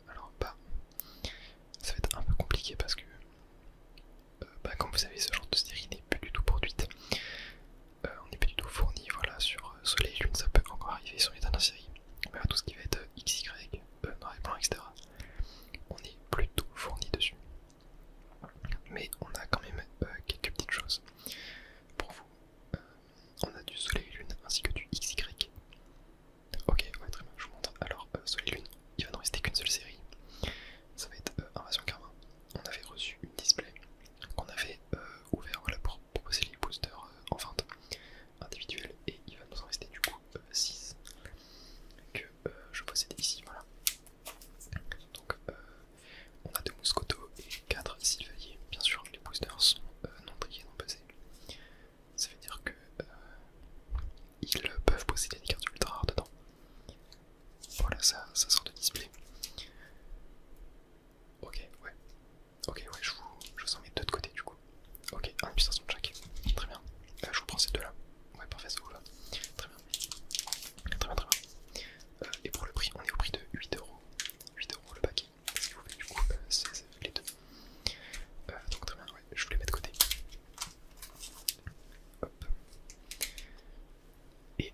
Alors bah, ça va être un peu compliqué parce que comme vous savez, ce genre de série n'est plus du tout produite. On n'est plus du tout fourni, voilà, sur Soleil et Lune, ça peut encore arriver sur les dernières séries. Mais tout ce qui va être XY, noir et blanc, etc., on est plutôt fourni dessus. Mais on a quand même quelques petites choses pour vous. On a du Soleil et Lune ainsi que du XY. Ok, ouais, très bien, je vous montre. Alors, Soleil et Lune, il va ne rester qu'une seule série. Ça va être Invasion Karma. On avait reçu une display qu'on avait ouvert, voilà, pour proposer les boosters en vente individuelle, et il va nous en rester du coup 6 que je possède ici, voilà. Donc on a 2 Mouscoto et 4 Sylvalier. Bien sûr, les boosters sont non triés, non pesés. Ça veut dire que ils peuvent posséder des cartes ultra rares dedans. Voilà, ça sort de display. Ok, ouais. Ok, ouais, je vous en mets deux de côté du coup. Ok, un puissance de chaque. Très bien. Je vous prends ces deux-là. Ouais, parfait, ça vous va. Très bien. Très bien, très bien. Et pour le prix, on est au prix de 8 €. 8 € le paquet. Ce qui vous fait du coup 16 les deux. Donc très bien, ouais, je vous les mets de côté. Hop. Et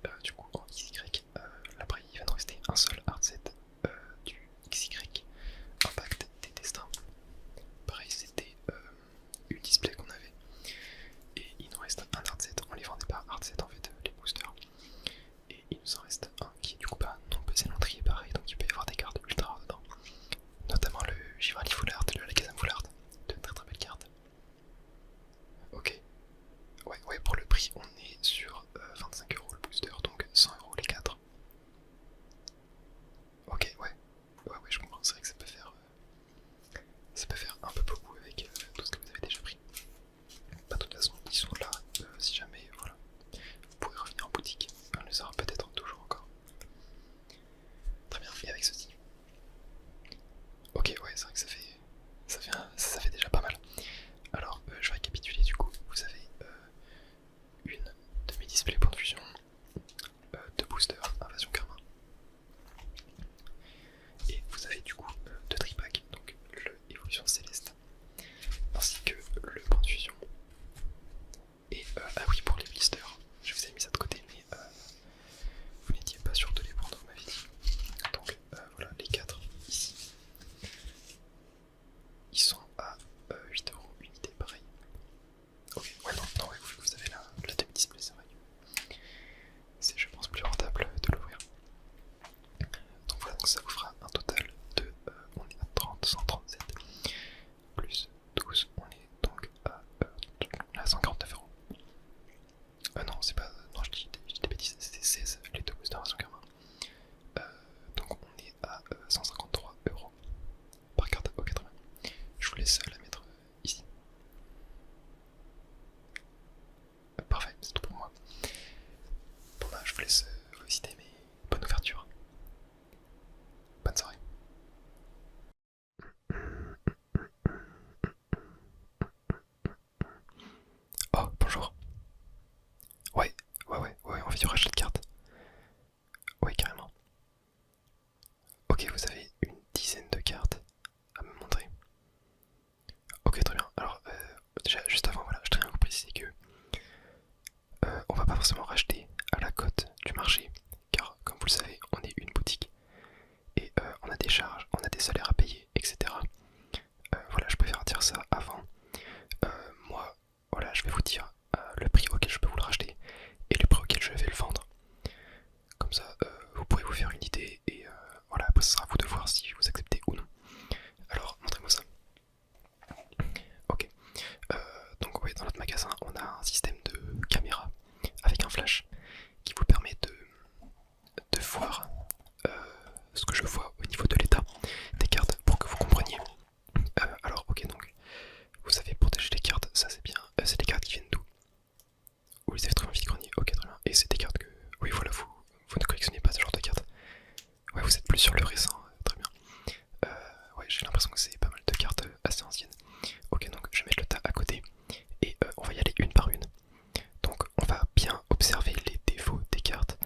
observer les défauts des cartes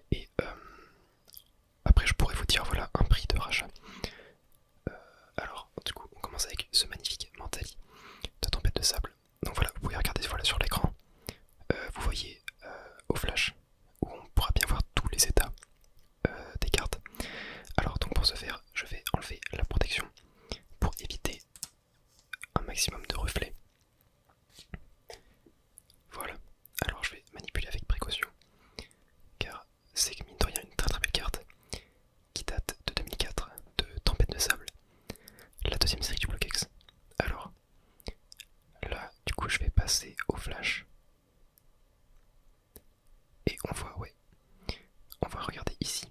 et après je pourrais vous dire voilà un prix de rachat. Alors du coup on commence avec ce magnifique Mentali de Tempête de Sable. Donc voilà, vous pouvez regarder voilà sur l'écran. Vous voyez au flash où on pourra bien voir tous les états des cartes. Alors donc pour ce faire, je vais enlever la protection pour éviter un maximum de reflets. Voilà, alors je vais manipuler avec précaution car c'est mine de rien une très belle carte qui date de 2004 de Tempête de Sable, la deuxième série du Bloquex. Alors là du coup je vais passer au flash et on voit ouais, on va regarder ici,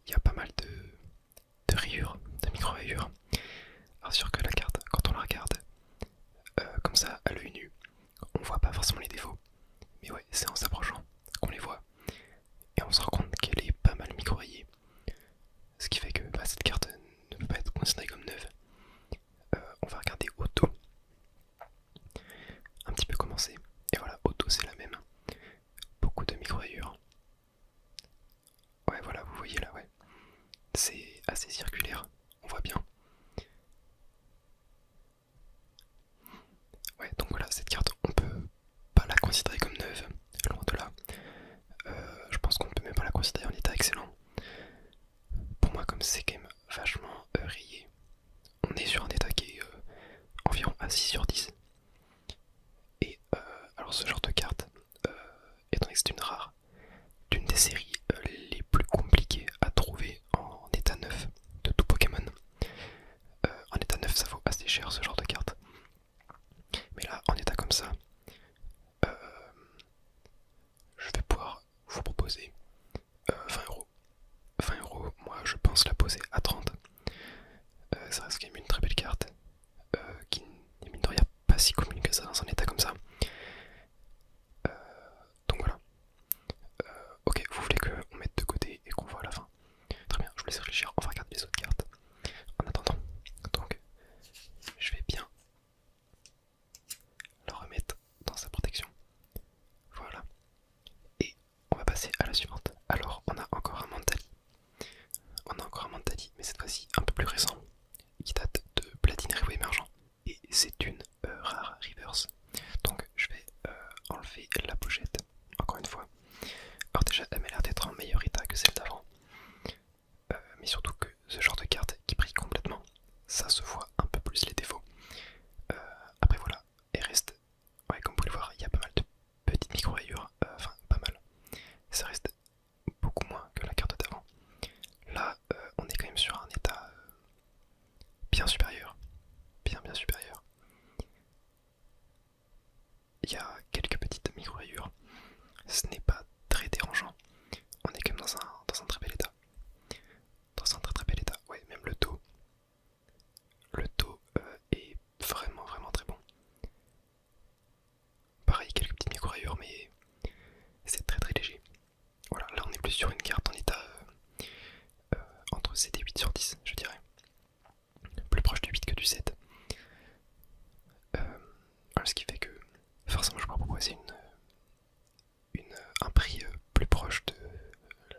il y a pas mal de rayures, de micro-rayures. Alors sûr que la carte, quand on la regarde comme ça à l'œil nu, on voit pas forcément les défauts. Mais ouais, c'est en s'approchant qu'on les voit. Et on se rend compte qu'elle est pas mal micro-rayée. Ce qui fait que bah, cette carte ne peut pas être considérée comme neuve. On va regarder Auto. Un petit peu commencer. Et voilà, Auto c'est la même. Beaucoup de micro-rayures. Ouais voilà, vous voyez là, ouais. C'est assez circulaire, on voit bien. Ouais, donc voilà, cette carte, on peut pas la considérer comme neuve, loin de là. Je pense qu'on ne peut même pas la considérer en état excellent. Pour moi, comme c'est quand même vachement rayé, on est sur un état qui est environ à 6 sur 10. Et alors ce genre de carte, étant donné que c'est une rare, d'une des séries les plus compliquées à trouver en état neuf de tout Pokémon. En état neuf, ça vaut assez cher ce genre de carte. Mais là, en état comme ça, euh, je vais pouvoir vous proposer 20€. 20€, moi je pense la poser à 30. Ça reste quand même une très belle carte qui n'est mine de rien pas si commune que ça dans un état comme ça. Donc voilà. Ok, vous voulez qu'on mette de côté et qu'on voit à la fin. Très bien, je vous laisse réfléchir, on va regarder les autres cartes. En attendant, donc je vais bien la remettre dans sa protection. Voilà. Et on va passer à la suivante. Alors on a encore un Mentali. On a encore un Mentali, mais cette fois-ci un peu plus récent, qui date de Platine Rêve Émergent. Et c'est une rare reverse. Donc je vais enlever la pochette, encore une fois. Alors déjà elle m'a l'air d'être en meilleur état que celle d'avant. Mais surtout que ce genre de carte qui brille complètement, ça se voit un peu plus les défauts. Après voilà, elle reste, ouais comme vous pouvez le voir, il y a pas mal de petites micro-rayures, enfin pas mal. Ça reste beaucoup moins que la carte d'avant. Là on est quand même sur un état bien supérieur, bien supérieur. Il y a quelques petites micro-rayures, ce n'est pas très dérangeant. On est quand même dans un très bel état. Dans un très bel état, ouais, même le dos. Le dos est vraiment très bon. Pareil, quelques petites micro-rayures, mais c'est très léger. Voilà, là on est plus sur une carte en état entre 7 et 8 sur 10, je dirais. Plus proche du 8 que du 7. Voilà, ce qui fait que forcément je pourrais proposer un prix plus proche de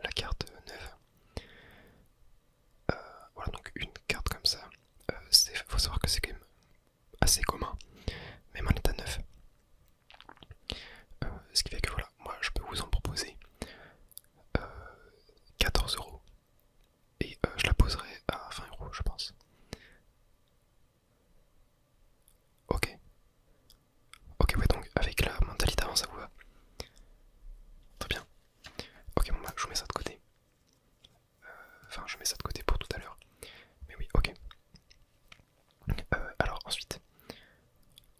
la carte neuve. Voilà, donc une carte comme ça, faut savoir que c'est quand même assez commun, même en état neuf. Ce qui fait que voilà, moi je peux vous en proposer 14€. Et je la poserai à 20€, je pense. Ok. Ok, ouais, donc avec la mentalité avant, ça vous va? Très bien. Ok, bon bah je mets ça de côté. Enfin, je mets ça de côté pour tout à l'heure. Mais oui, ok. Alors ensuite,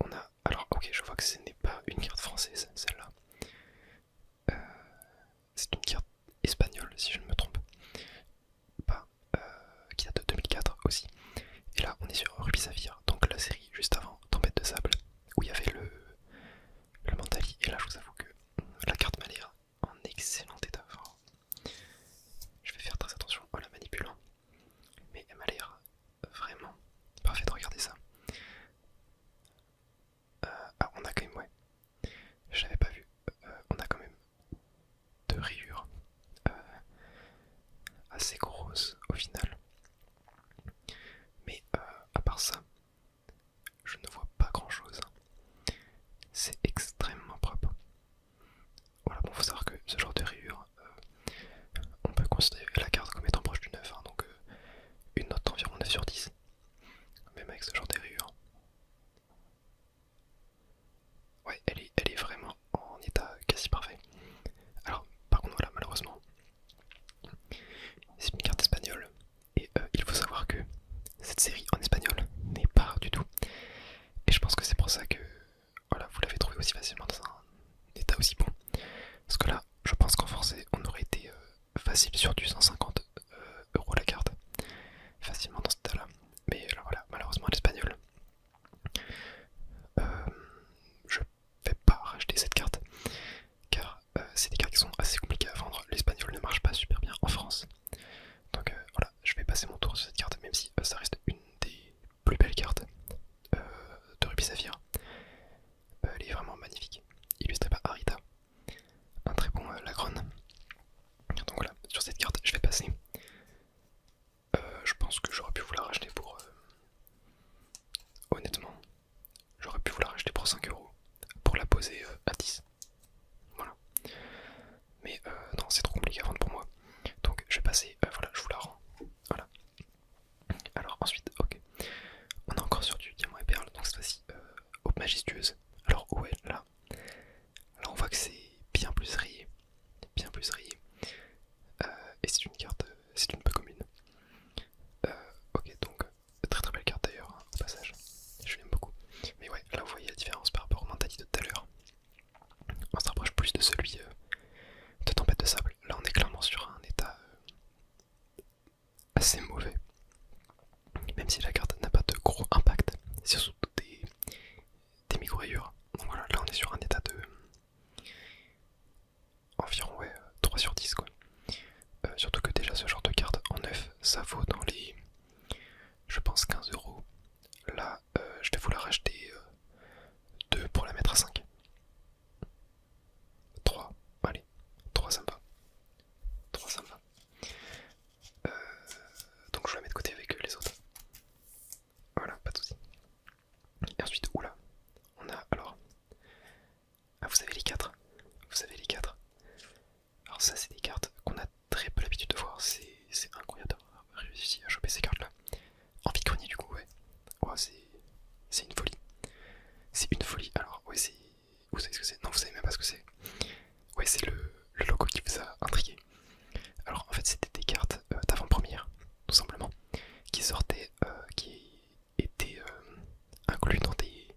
on a... Alors ok, je vois que ce n'est pas une carte française, celle-là. C'est une carte espagnole, si je ne me trompe pas, qui date de 2004 aussi. Et là, on est sur Ruby Saphir, donc la série juste avant Tempête de Sable, où il y avait le Mentali. Et là, je vous avoue que la carte m'a l'air en excellent état. Enfin, je vais faire très attention en la manipulant, mais elle m'a l'air vraiment parfaite. Regardez ça. Ah, on a quand même, ouais, je l'avais pas vu, on a quand même facile sur du 150 euros la carte, facilement dans ce état-là. Mais là, voilà, malheureusement l'espagnol, je vais pas racheter cette carte car c'est des cartes qui sont assez compliquées à vendre. L'espagnol ne marche pas super bien en France. Donc voilà, je vais passer mon tour sur cette carte, même si ça reste une des plus belles cartes de Rubis Saphir. Elle est vraiment magnifique. Illustrée par Arita, un très bon Lagron. Donc voilà, sur cette carte, je vais passer. Je pense que j'aurais pu vous la racheter pour... honnêtement, j'aurais pu vous la racheter pour 5 euros pour la poser à 10. Voilà. Mais non, c'est trop compliqué à vendre pour moi. Donc je vais passer, voilà, je vous la rends. Voilà. Alors ensuite, ok. On est encore sur du diamant et perle, donc cette fois-ci, Aube majestueuse. Alors ouais, là on voit que c'est bien plus rayé. Bien plus rayé. Et c'est une carte, c'est une peu commune. Ok, donc très très belle carte d'ailleurs, hein, au passage. Je l'aime beaucoup. Mais ouais, là vous voyez la différence par rapport au Mentali de tout à l'heure. On se rapproche plus de celui de Tempête de Sable. Là on est clairement sur un état assez mauvais. Même si la carte n'a pas de gros impact, c'est surtout des micro-rayures. Donc voilà, là on est sur un état de environ ouais, 3 sur 10 quoi. Surtout que déjà ce genre de carte en neuf, ça vaut dans les, je pense 15 euros. Là je vais vous la racheter 2 pour la mettre à 5. 3, allez, 3 ça me va. 3 ça me va. Donc je la mets de côté avec les autres. Voilà, pas de soucis. Et ensuite, oula, on a alors... Ah, vous avez les 4. Vous avez les 4. Alors ça c'est des cartes qu'on a très peu l'habitude de voir. C'est incroyable d'avoir réussi à choper ces cartes là. En vide-grenier du coup, ouais. Oh, c'est une folie. C'est une folie. Alors ouais, c'est... Vous savez ce que c'est? Non, vous savez même pas ce que c'est. Ouais, c'est le logo qui vous a intrigué. Alors en fait c'était des cartes d'avant-première, tout simplement, qui sortaient, qui étaient inclus dans des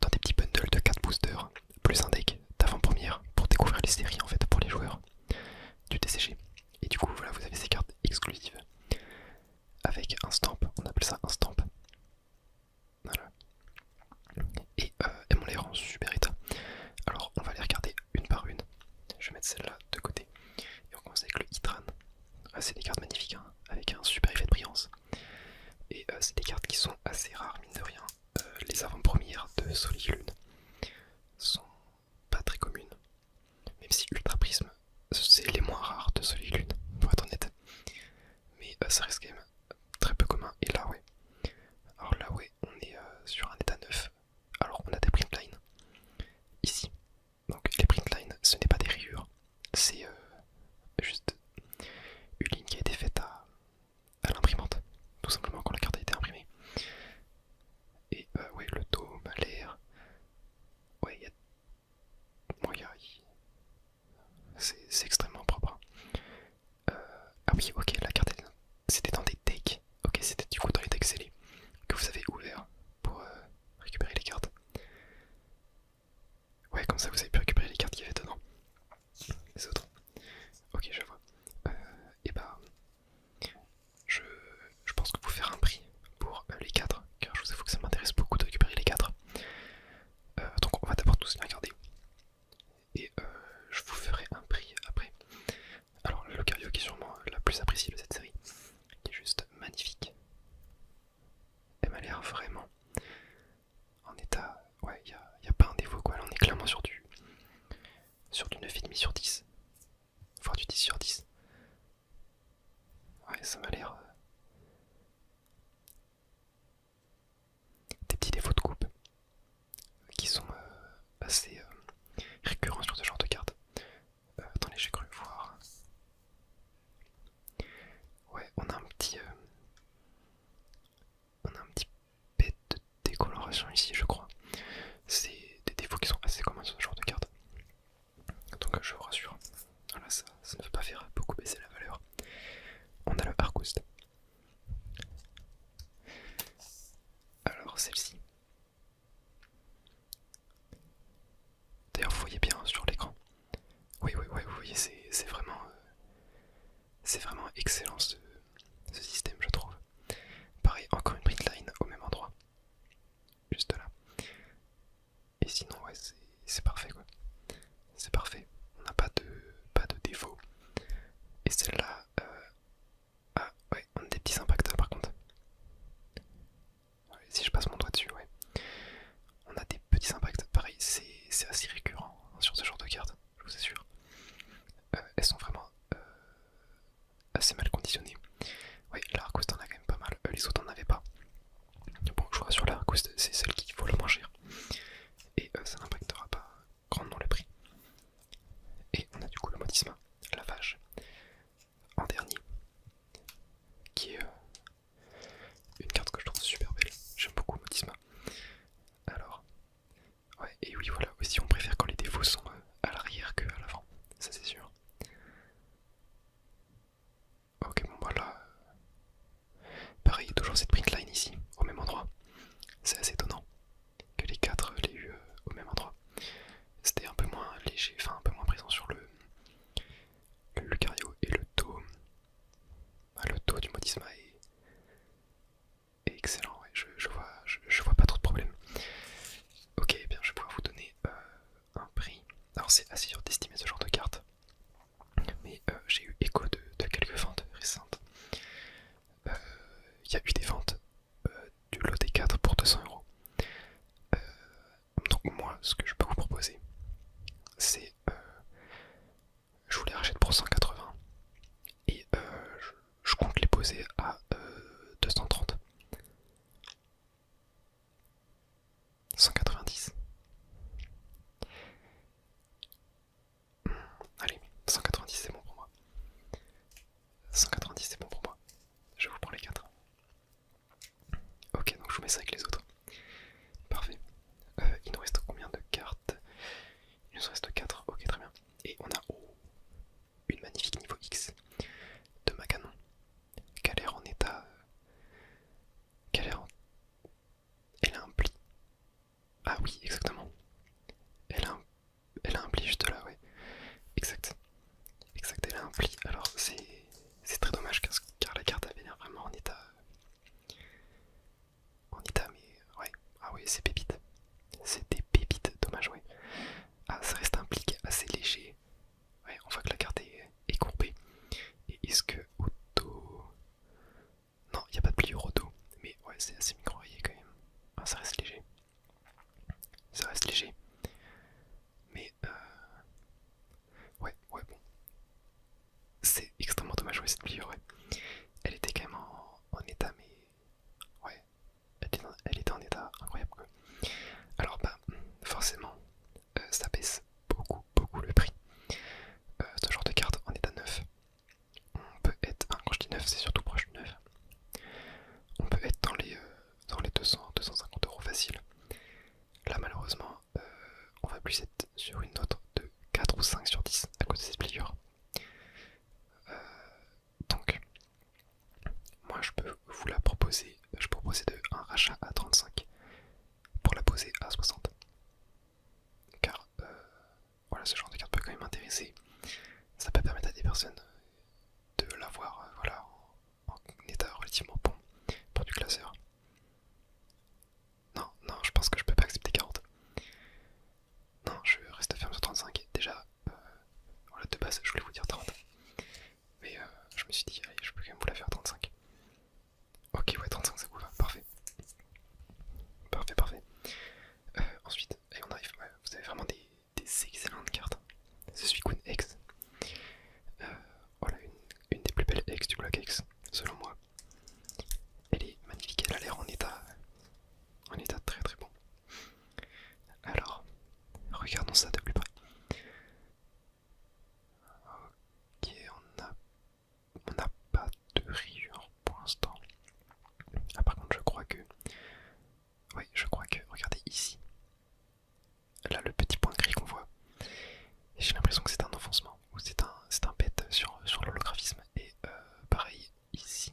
petits bundles de 4 boosters, plus un deck d'avant-première pour découvrir les séries en fait pour les joueurs du TCG. Et du coup voilà, vous avez ces cartes exclusives avec un stamp, on appelle ça un stamp. Voilà. Et elles m'ont l'air en super état. Alors on va les regarder une par une. Je vais mettre celle-là de côté. Et on commence avec le Hitran. Ah, c'est des cartes magnifiques, hein, avec un super effet de brillance. Et c'est des cartes qui sont assez rares, mine de rien. Les avant-premières de Soleil-Lune sont pas très communes. Même si Ultra Prisme, c'est les moins rares de Soleil-Lune, pour être honnête. Mais ça reste quand même très peu commun. Et là, ouais. Alors là, ouais, on est sur un état neuf. Alors, on a des printlines ici. Donc, les printlines, ce n'est pas des rayures. C'est juste une ligne qui a été faite à l'imprimante, tout simplement quand la carte a été imprimée. Et ouais, le dos m'a l'air... Ouais, il y a... Bon, c'est extrêmement propre. Ah oui, ok, la carte c'était dans des decks. Ok, c'était du coup dans les decks scellés que vous avez ouverts pour récupérer les cartes. Ouais, comme ça vous avez pu récupérer les cartes qu'il y avait dedans. Les autres. Ok, je vois. Et bah... Je pense que vous faire un prix pour les 4, car je vous avoue que ça m'intéresse beaucoup de récupérer les 4. Donc on va d'abord tous les regarder. Et je vous ferai un prix après. Alors le Lucario qui est sûrement la plus appréciée de cette série, qui est juste magnifique. Elle m'a l'air vraiment en état... Ouais, il n'y a pas un défaut quoi, là on est clairement sur du 9,5 sur 10. Voire du 10 sur 10. Ouais, ça m'a l'air... Des petits défauts de coupe qui sont assez récurrents sur ce genre de cartes. Attendez, j'ai cru voir. Ouais, on a un petit pet de décoloration ici, je crois. C'est des défauts qui sont assez communs sur ce genre de carte. Donc je vous rassure, voilà, ça ne va pas faire beaucoup baisser la valeur. On a le Argouste. Alors celle-ci. D'ailleurs vous voyez bien sur l'écran. Oui, vous voyez, c'est vraiment c'est vraiment excellent ce système, je trouve. Pareil, encore une print line au même endroit, juste là. Et sinon, ouais, c'est parfait quoi. C'est parfait. On n'a pas de défaut. Et celle-là, ah ouais, on a des petits impacteurs par contre. Ouais, si je passe mon doigt dessus, ouais. On a des petits impacts. Pareil, c'est assez récurrent sur ce genre de cartes, je vous assure. Elles sont vraiment assez mal conditionnées. Ouais, l'Arcouste en a quand même pas mal. Les autres en avaient pas. Bon, je vous rassure, l'Arcouste, c'est celle qui vaut le moins cher. Et ça n'impactera pas grandement le prix. Et on a du coup le Modisma, la vache, en dernier, qui est une carte que je trouve super belle. J'aime beaucoup Modisma. Alors, ouais, et oui, voilà, aussi on préfère quand les défauts sont à l'arrière que à l'avant, ça c'est sûr. Ok, bon bah là, pareil, toujours cette print line ici, au même endroit. C'est assez étonnant que les 4 l'aient eu au même endroit. C'était un peu moins léger, enfin un peu moins présent sur le Lucario et le dos. Le dos du Modisma est excellent, ouais, je vois pas trop de problème. Ok, eh bien je vais pouvoir vous donner un prix. Alors c'est assez dur d'estimer ce genre de carte, mais j'ai eu écho de quelques ventes récentes. Il y a eu des ventes du lot des 4 pour 200€. Donc moi, ce que je peux vous proposer, c'est je vous les rachète pour 180 et je compte les poser à 230. 190. Allez, 190 c'est bon pour moi. 190 c'est bon pour moi. Je vous prends les 4. Ok, donc je vous mets ça avec les autres. Parfait. Il nous reste combien de cartes? Il nous reste 4. Ok, très bien. Et on a une magnifique niveau X de Maganon qui a l'air en état. Qui a l'air en. Elle a un pli. Ah oui, exactement. Elle a un pli juste là, ouais. Exact. Exact, elle a un pli. Alors c'est très dommage car la carte avait l'air vraiment en état. En état, mais ouais. Ah oui, c'est pépite. C'est des pépites, dommage, ouais. Ah, ça reste un pli assez léger. Ouais, on voit que la carte est courbée. Et est-ce que au dos. Non, il n'y a pas de pliure au dos. Mais ouais, c'est assez micro-rayé quand même. Ah, ça reste léger. Ça reste léger. Mais ouais, ouais, bon. C'est extrêmement dommage, ouais, cette pliure, ouais. Elle était quand même en état, mais ouais, elle était en état incroyable, quoi. Alors, bah, forcément, ça baisse beaucoup le prix. Ce genre de carte en état neuf, on peut être, quand je dis neuf, c'est surtout proche du neuf, on peut être dans les 200-250€ facile. Là, malheureusement, on va plus être sur une note de 4 ou 5 sur 10 à cause de ces pliures. Donc, moi je peux vous la proposer, je peux proposer un rachat à 35 pour la poser à 60. Car voilà, ce genre de carte peut quand même intéresser. Ça peut permettre à des personnes de l'avoir voilà, en état relativement bon pour du classeur. Non, non, je pense que je peux pas accepter 40. Non, je reste ferme sur 35. Déjà, voilà, de base, je voulais vous dire 30. Mais je me suis dit, allez, je peux quand même vous la faire à 35. Ok, ouais, 35 ça vous va, parfait. Parfait, parfait. Ensuite, et on arrive, ouais, vous avez vraiment des excellentes cartes. Ce Suicune X. Voilà, une des plus belles X du Black X, selon moi. Elle est magnifique, elle a l'air en état très très bon. Alors, regardons ça de plus près. Ok, on n'a pas de rayures pour l'instant. Ah, par contre, je crois que. Oui, je crois que. Regardez ici. Là, le petit point gris qu'on voit. J'ai l'impression que c'est un enfoncement. Ou c'est un pet sur l'holographisme. Et pareil ici.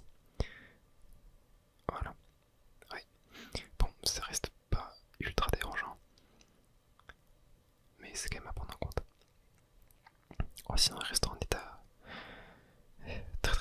Voilà. Ouais. Bon, ça reste pas ultra dérangeant. Mais c'est quand même à prendre en compte. Oh, sinon, elle reste en état très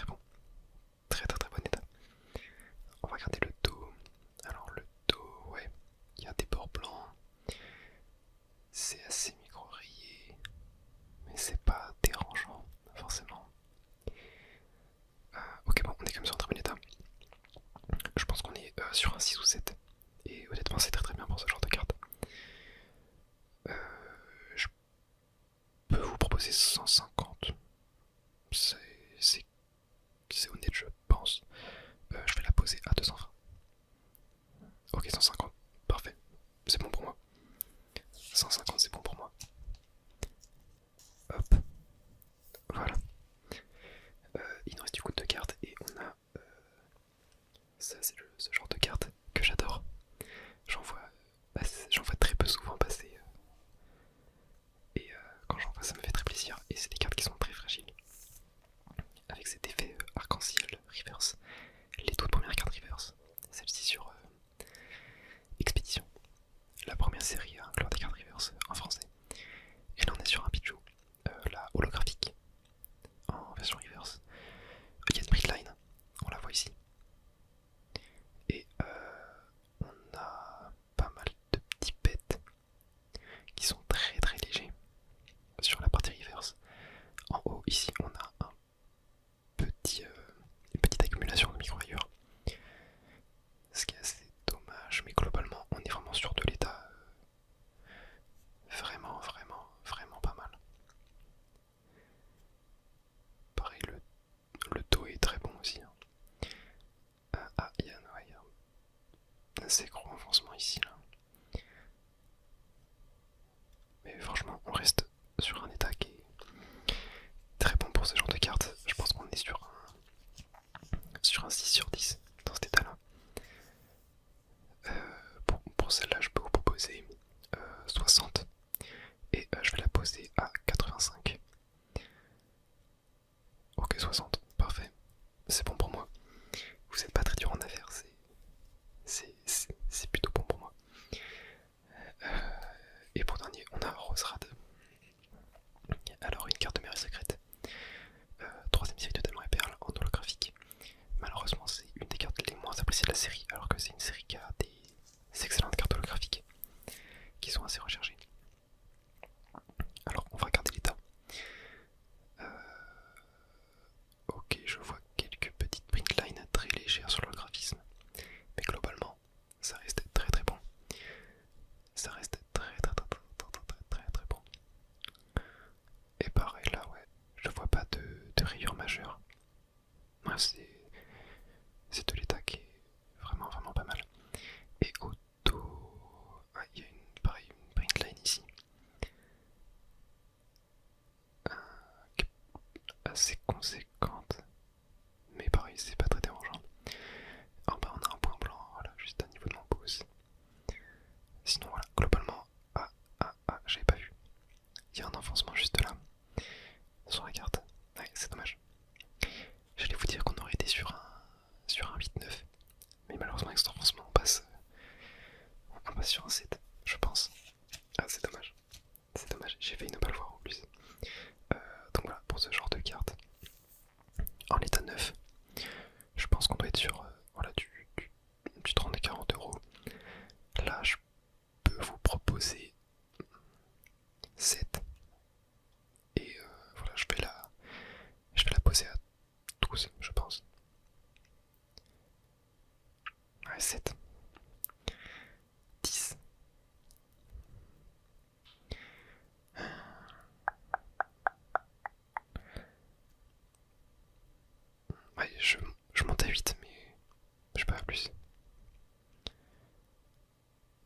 60, parfait. C'est bon pour moi. Vous êtes pas très dur en affaires, c'est plutôt bon pour moi. Et pour dernier, on a Roserad. Alors une carte de mairie secrète. Troisième série de Diamant et Perle en holographique. Malheureusement c'est une des cartes les moins appréciées de la série, alors que c'est une série qui a des excellentes cartes holographiques qui sont assez recherchées. Alors on va regarder l'état. Ok, je vois quelques petites printlines très légères sur le graphisme, mais globalement ça reste très très bon. Ça reste très bon. Et pareil là, ouais, je vois pas de rayures majeures. Ouais, c'est de l'état qui est vraiment pas mal. Et au dos, ah, il y a pareil, une printline ici. Qui est assez conséquente. Mais pareil, c'est pas très dérangeant. En bas, on a un point blanc, voilà, juste à niveau de mon pouce. Sinon, voilà, globalement, j'avais pas vu. Il y a un enfoncement juste là, sur la carte. Ouais, c'est dommage. J'allais vous dire qu'on aurait été sur un 8-9. Mais malheureusement, avec cet enfoncement, on passe sur un 7, je pense. Ah, c'est dommage. C'est dommage, j'ai failli ne pas le voir en plus. Donc voilà, pour ce genre de carte. En l'état 9, je pense qu'on doit être sur voilà, du 30-40 euros. Là, je peux vous proposer 7. Et voilà, je vais la poser à 12, je pense. Ouais, 7. 10. Ouais, je monte à 8, mais je peux pas plus.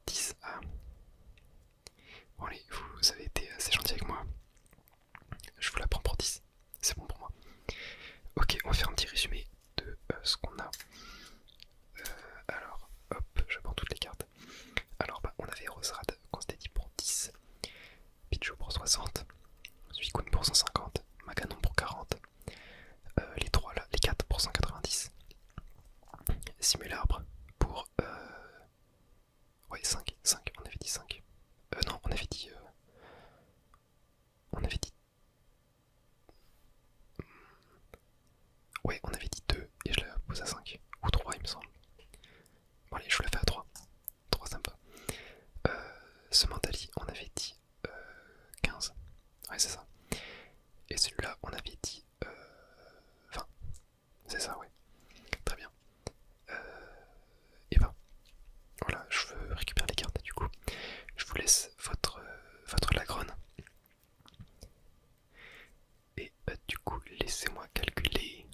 10. Ah. Bon allez, vous avez été assez gentil avec moi. Je vous la prends pour 10. C'est bon pour moi. Ok, on va faire un petit résumé de ce qu'on a. Alors, hop, je prends toutes les cartes. Alors, bah, on avait Roserad qu'on s'était dit pour 10, Pichu pour 60, Suicune pour 150, Maganon pour 40, les 3 là, les 4 pour 190, Simularbre pour ouais, 5, on avait dit 5. Non, on avait dit. Ouais, on avait dit 2 et je la pose à 5. Ou 3, il me semble. Bon, allez, je vous la fais à 3. 3, ça me va. Ce Mandali, on avait dit 15. Ouais, c'est ça. Et celui-là, on avait dit 20. C'est ça, ouais. Très bien. Et ben, voilà, je veux récupérer les cartes du coup. Je vous laisse votre Lagron. Et du coup, laissez-moi calculer.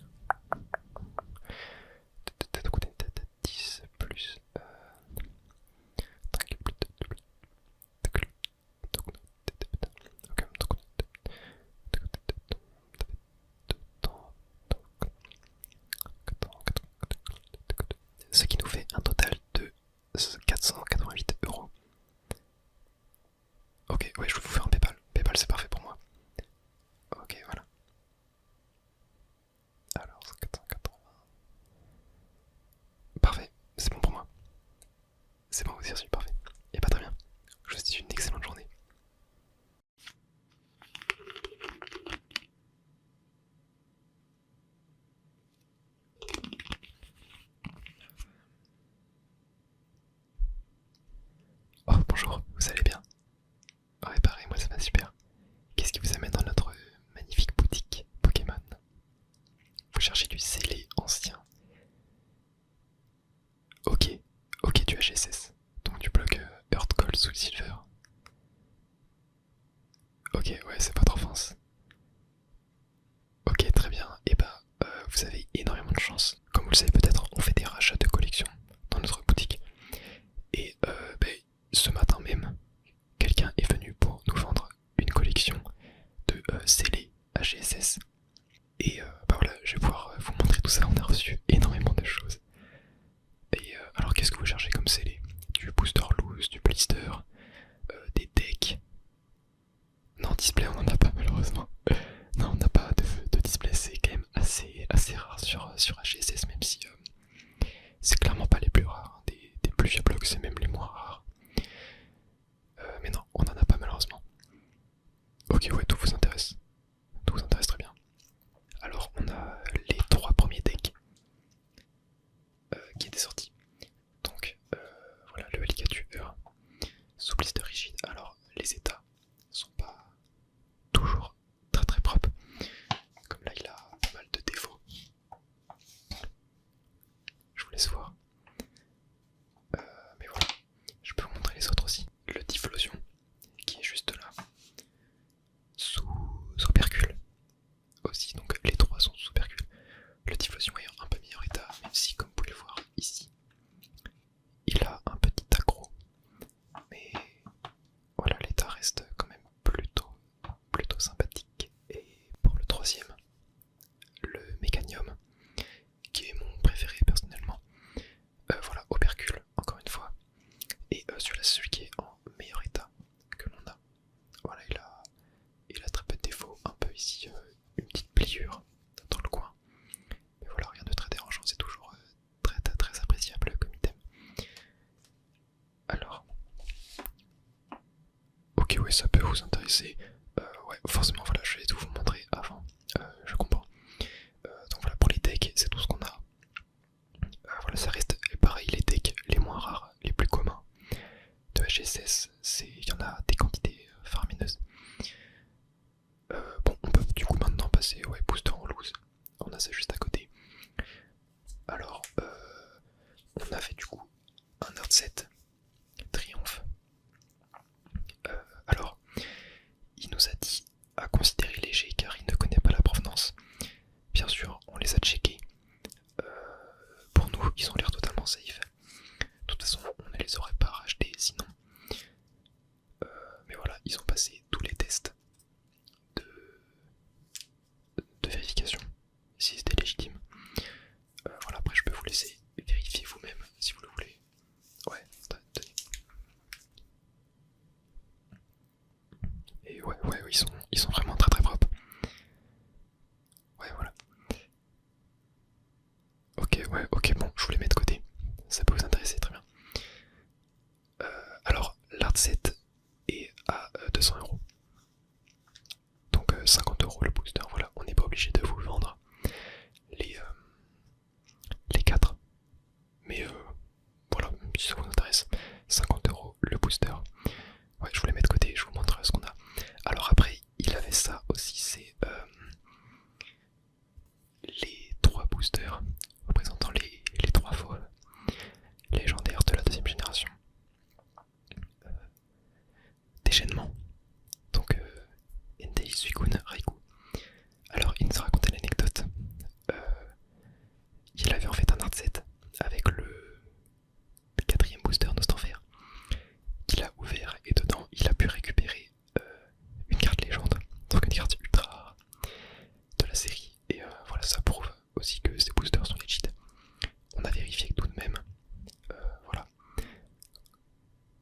10 plus. Ce qui nous fait un total de 488 euros. Ok, ouais, je vais vous faire un PayPal. PayPal, c'est parfait pour moi. Ok, voilà. Alors, 480. Parfait, c'est bon pour moi. C'est bon, aussi reçu, parfait. Et pas très bien. Je vous souhaite une excellente journée. Oh, bonjour, vous allez bien? Ouais, pareil, moi ça va super. Qu'est-ce qui vous amène dans notre magnifique boutique Pokémon? Vous cherchez du scellé ancien. Ok, ok, du HSS. Donc du bloc Earth Gold Soul Silver. Ok, ouais, c'est votre enfance. Ok, très bien. Et bah, vous avez énormément de chance. Comme vous le savez peut-être, on fait des rachats de collections dans notre boutique. Et ce matin même, quelqu'un est venu pour nous vendre une collection de scellés HSS. Et bah voilà, je vais pouvoir vous montrer tout ça. On a reçu énormément de choses. Et alors, qu'est-ce que vous cherchez comme scellé? Du booster loose, du blister, des decks. Non, display, on en a pas malheureusement. Non, on n'a pas de display, c'est quand même assez ça peut vous intéresser. Ouais, forcément, voilà, je vais tout vous montrer avant, je comprends. Donc voilà, pour les decks, c'est tout ce qu'on a. Voilà, ça reste pareil, les decks les moins rares, les plus communs de HSS, il y en a des quantités faramineuses. Bon, on peut du coup maintenant passer ouais, booster en loose, on a ça juste à côté. Alors, on avait du coup un art set Triomphe. Alors, il nous a dit à considérer léger car il ne connaît pas la provenance. Bien sûr, on les a checkés. Pour nous, ils ont l'air totalement safe. De toute façon, on ne les aurait pas rachetés sinon. Mais voilà, ils ont passé tous les tests de vérification, si c'était légitime. Voilà, après je peux vous laisser vérifier vous-même si vous le voulez. Ouais, tenez. Et ouais, ils sont vraiment très très propres. Ouais, voilà. Ok, bon, je vous les mets de côté. Ça peut vous intéresser, très bien. Alors, l'art set est à 200€. Donc 50€ le booster, voilà, on n'est pas obligé de vous vendre les 4. Mais voilà, si ça vous intéresse, 50€ le booster. Ouais, je vous les mets de côté, je vous montre ce qu'on a. Alors après, il avait ça aussi, c'est les 3 boosters représentant les 3 fauves légendaires de la deuxième génération. Déchaînement. Donc Entei, Suicune, Raikou. Alors il nous a raconté l'anecdote. Il avait en fait un art set avec le 4ème booster Nostanfer qu'il a ouvert et dedans il a pu récupérer une carte légende, donc une carte ultra rare de la série. Et voilà, ça prouve aussi que ces boosters sont legit. On a vérifié tout de même, voilà,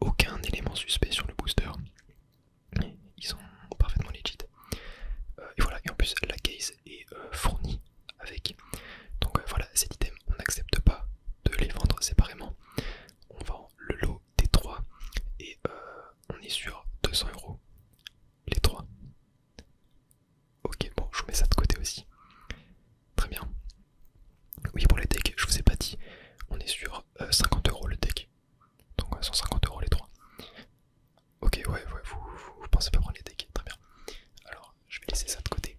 aucun élément suspect sur le booster. Ils sont parfaitement legit. Et voilà, et en plus la case est fournie avec. Donc voilà, cet item, on n'accepte pas de les vendre séparément. On vend le lot des 3 et on est sur 200€ les 3. Ok, bon, je vous mets ça de côté aussi. Très bien. Oui, pour les decks, je vous ai pas dit, on est sur 50€ le deck. Donc 150€ les 3. Ok, ouais, vous pensez pas prendre les decks, très bien. Alors, je vais laisser ça de côté.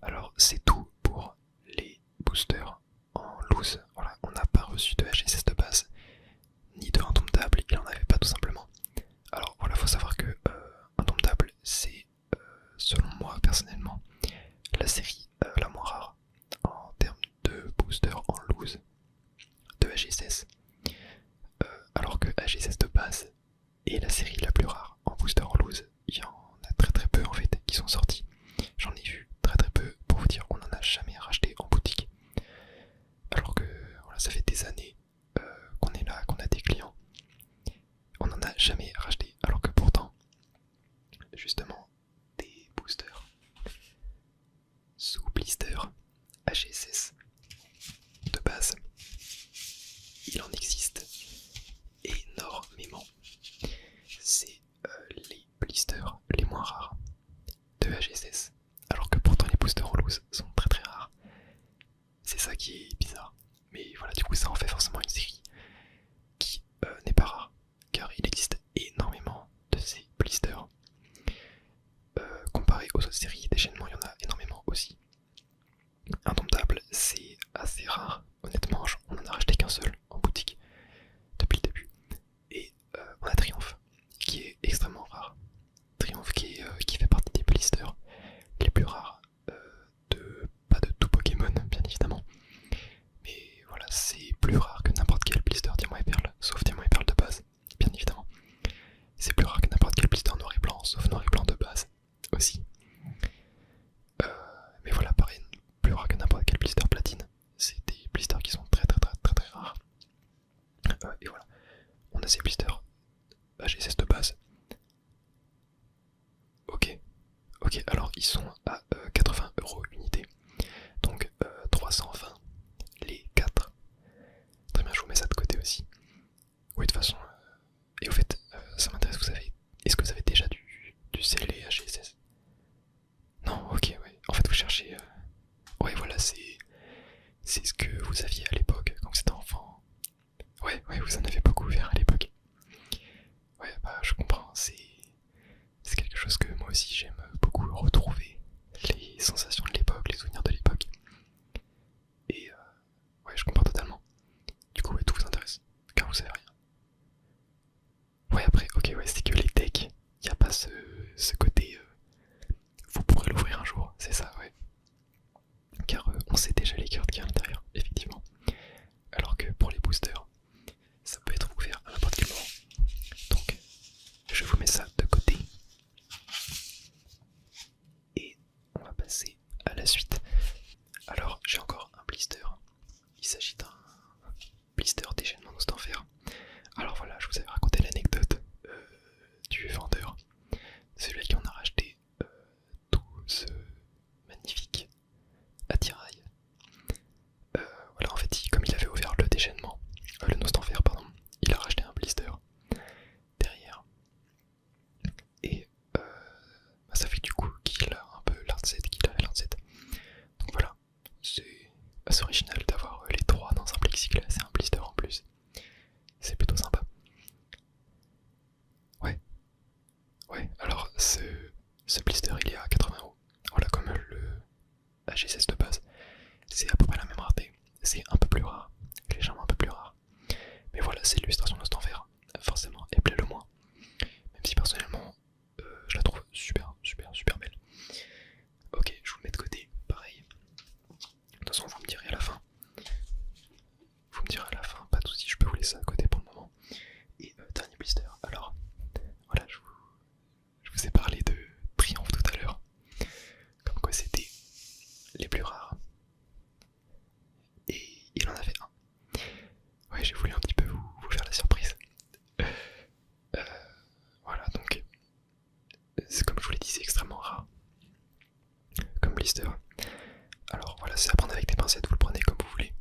Alors, c'est tout pour les boosters en loose. Voilà, on n'a pas reçu de HSS de base, ni de indomptable, il en avait pas tout simplement. Alors voilà, faut savoir que indomptable, c'est selon moi personnellement la série la moins rare en termes de booster en loose de HSS, alors que HSS de base est la série la plus rare en booster en loose. Il y en a très très peu en fait qui sont sortis. J'en ai vu très très peu, pour vous dire, on n'en a jamais racheté en boutique. Alors que voilà, ça fait des années qu'on est là, qu'on a des clients. On n'en a jamais racheté, alors que pourtant, justement, des boosters sous blister HSS de base, il en existe énormément. C'est les blisters les moins rares de HSS, alors que pourtant les boosters en loose sont très très rares. C'est ça qui est bizarre. Mais voilà, du coup ça en fait forcément une série qui n'est pas rare, car il existe énormément de ces blisters. Comparé aux autres séries, déchaînement, il y en a énormément aussi. c'est ce que vous aviez à l'époque quand vous étiez enfant. Ouais, vous en avez beaucoup ouvert à l'époque. Ouais, bah je comprends, c'est quelque chose que moi aussi j'aime beaucoup retrouver. Les sensations de l'époque, les souvenirs de l'époque. Et ouais, je comprends totalement. Du coup, ouais, tout vous intéresse, car vous savez rien. Ouais, après, ok, ouais, c'est que les decks, y a pas ce côté. Vous pourrez l'ouvrir un jour, c'est ça, ouais. Car on sait déjà les cartes qu'il y a à l'intérieur, effectivement. Alors que pour les boosters, ça peut être ouvert à n'importe quel moment. Donc, je vous mets ça de côté. Et on va passer à la suite. Alors, j'ai encore un blister. Il s'agit d'un blister déchaînement d'enfer. Alors voilà, je vous avais raconté l'anecdote du vendeur. Celui à qui on a racheté tout ce magnifique attirail. Voilà, en fait, comme il avait ouvert le déchaînement, le Nostanfer, pardon, il a racheté un blister derrière. Et bah, ça fait du coup qu'il a un peu l'Art7, qu'il avait l'Art7. Donc voilà, c'est assez original d'avoir les trois dans un plexiglas et un blister en plus. C'est plutôt sympa. Ouais, alors ce blister il est à 80€. Voilà, comme le AG16 de base. C'est à peu près la même rareté. C'est un peu plus rare, légèrement un peu plus rare. Mais voilà, c'est l'illustration de cet enfer. Forcément, elle plaît le moins. Même si personnellement, je la trouve super belle. Ok, je vous le mets de côté, pareil. De toute façon, vous me direz à la fin. Pas de soucis, je peux vous laisser à côté pour le moment. Et dernier blister. Alors, voilà, je vous ai parlé de Triomphe tout à l'heure. Comme quoi c'était les plus rares. Et il en avait un. Ouais, j'ai voulu un petit peu vous faire la surprise. Voilà, donc, c'est comme je vous l'ai dit, c'est extrêmement rare. Comme blister. Alors voilà, c'est à prendre avec des pincettes, vous le prenez comme vous voulez.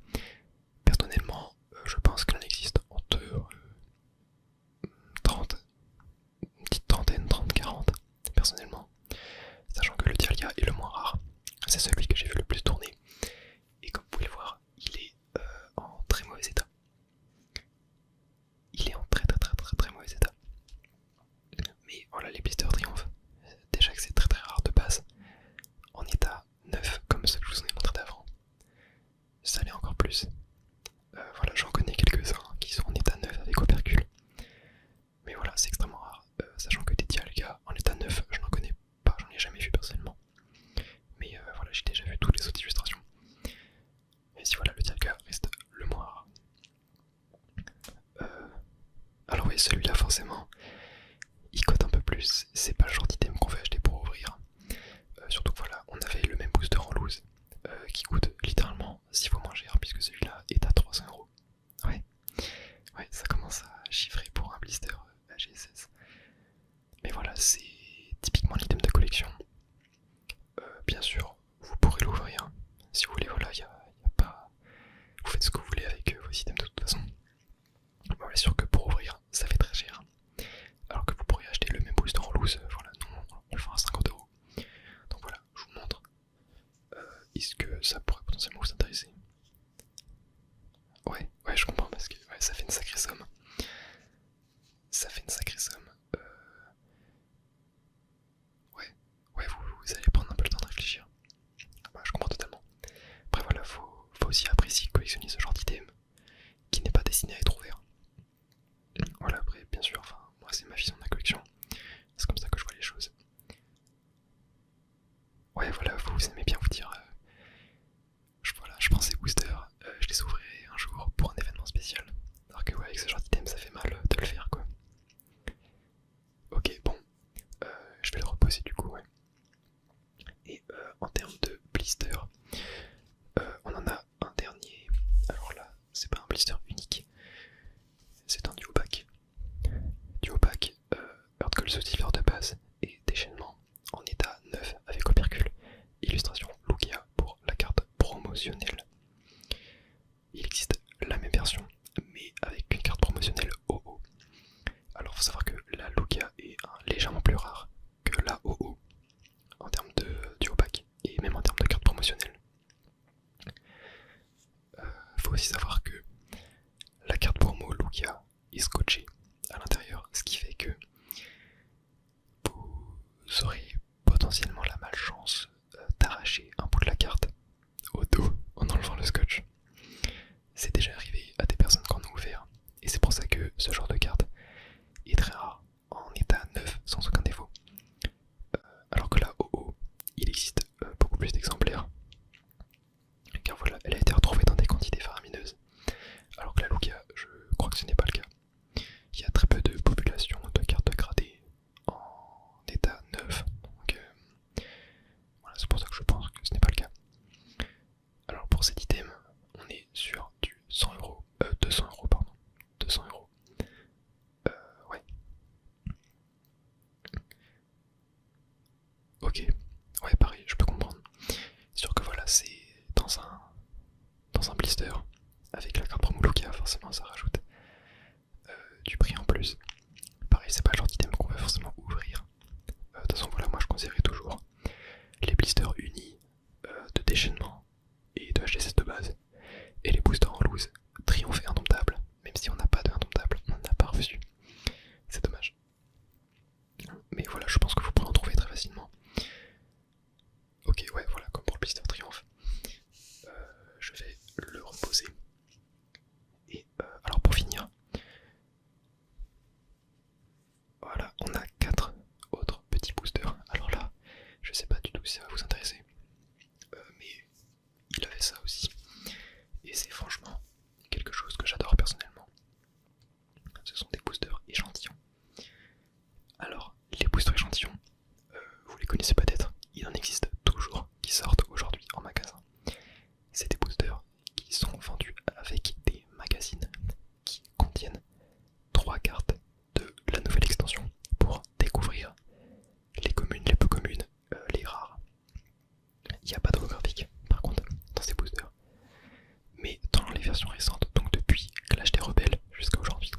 Personnellement, je pense qu'il en existe entre 30, une petite trentaine, 30, 40, personnellement. Sachant que le Dialga est le moins rare. C'est celui que j'ai vu le plus tourner. Et comme vous pouvez le voir, il est en très mauvais état. Il est en très mauvais état. Mais voilà, les blisters Triomphe, déjà que c'est très rare de base, en état neuf comme ceux que je vous en ai montré d'avant, ça l'est encore plus. Voilà, j'en connais quelques-uns qui sont en état neuf avec opercule. Mais voilà, c'est extrêmement rare. Sachant que des Dialga en état neuf, je n'en connais pas, j'en ai jamais vu personnellement. Mais voilà, j'ai déjà vu toutes les autres illustrations. Mais si voilà, le Dialga reste le moins rare. Alors oui, celui-là forcément, il cote un peu plus. C'est pas le genre d'item qu'on veut acheter pour ouvrir. Surtout que voilà, on avait le même booster en loose qui coûte littéralement 6 fois moins cher puisque celui-là est à 300€. Ouais, ça commence à chiffrer pour un blister AG16. Mais voilà, c'est typiquement l'item de collection. Bien sûr, vous pourrez l'ouvrir. Si vous voulez, voilà, y a pas. Vous faites ce que vous voulez avec vos items de toute façon. Bon, c'est sûr que pour ouvrir, ça fait très cher. Alors que vous pourriez acheter le même booster en loose, voilà, nous on le fera à 50€. Donc voilà, je vous montre. Est-ce que ça pourrait potentiellement vous intéresser? Ouais, je comprends parce que ouais, ça fait une sacrée somme. Ça fait une sacrée somme. Ouais, vous allez prendre un peu le temps de réfléchir. Bah, je comprends totalement. Après voilà, faut aussi apprécier collectionner ce genre d'item qui n'est pas destiné à être ouvert. Voilà, après bien sûr, enfin moi c'est ma vision de la collection. C'est comme ça que je vois les choses. Ouais voilà, vous aimez bien vous dire je prends ces boosters, je les ouvrirai un jour pour un événement spécial. Alors que ouais, avec ce genre d'item ça fait mal de le faire quoi. Ok, bon, je vais le reposer du coup, ouais. Et en termes de blister, on en a un dernier. Alors là, c'est pas un blister unique, c'est un duo pack. Duo pack, Earthcall Sautiver de base et déchaînement en état neuf avec opercule. Illustration Lugia pour la carte promotionnelle. Il existe la même version, mais avec une carte promotionnelle OO. Alors faut savoir que la Lugia est légèrement plus rare que la OO en termes de duo pack et même en termes de carte promotionnelle. avec la carte promo Luca, forcément ça rajoute du prix en plus. Pareil, c'est pas le genre d'item qu'on va forcément ouvrir. De toute façon, voilà, moi je conseillerais toujours les blisters unis de déchaînement et de HDSS de base, et les boosters en loose, triomphe et indomptable, même si on n'a pas de indomptable, on n'a pas reçu. C'est dommage. Mais voilà, je pense que vous pourrez en trouver très facilement. Ok, ouais, voilà, comme pour le blister triomphe. Je vais le reposer. Et alors pour finir, voilà, on a 4 autres petits boosters. Alors là, je sais pas du tout si ça va vous intéresser, mais il avait ça aussi. Et c'est franchement quelque chose que j'adore personnellement. Ce sont des boosters échantillons. Alors, les boosters échantillons, vous les connaissez peut-être, il en existe toujours qui sortent aujourd'hui en magasin. C'est des boosters qui sont vendus avec des magazines qui contiennent 3 cartes de la nouvelle extension pour découvrir les communes, les peu communes, les rares. Il n'y a pas d'holographique par contre dans ces boosters. Mais dans les versions récentes, donc depuis Clash des Rebelles jusqu'à aujourd'hui,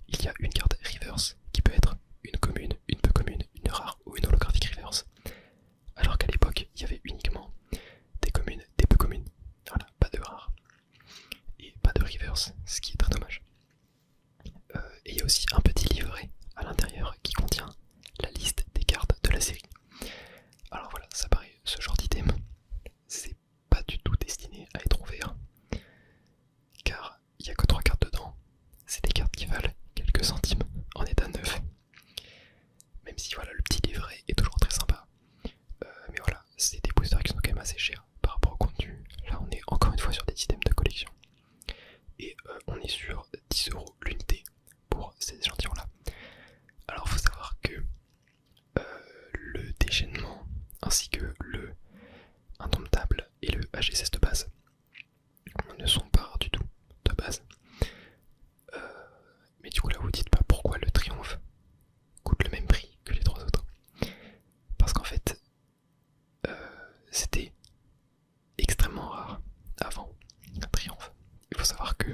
il y a une carte reverse qui peut être une commune, une peu commune, une rare ou une holographique reverse. Alors qu'à l'époque, il y avait uniquement des communes, des peu communes. Voilà, pas de rares. Et pas de reverse, ce qui est très dommage. Et il y a aussi un petit livret à l'intérieur qui contient la liste des cartes de la série. Alors voilà, ça paraît ce genre d'item, c'est pas du tout destiné à être ouvert, car il n'y a que 3 cartes dedans. C'est des cartes qui valent quelques centimes en état neuf. Même si voilà, le petit livret est toujours très sympa. Mais voilà, c'est des boosters qui sont quand même assez chers par rapport au contenu. Là on est encore une fois sur des items de collection. Et on est sur 10€ l'unité pour ces échantillons là. Alors faut savoir que le déchaînement ainsi que le indomptable et le HSS de base ne sont pas rares du tout de base. Mais du coup là vous dites pas pourquoi le triomphe coûte le même prix que les 3 autres. Parce qu'en fait c'était extrêmement rare avant un triomphe. Il faut savoir que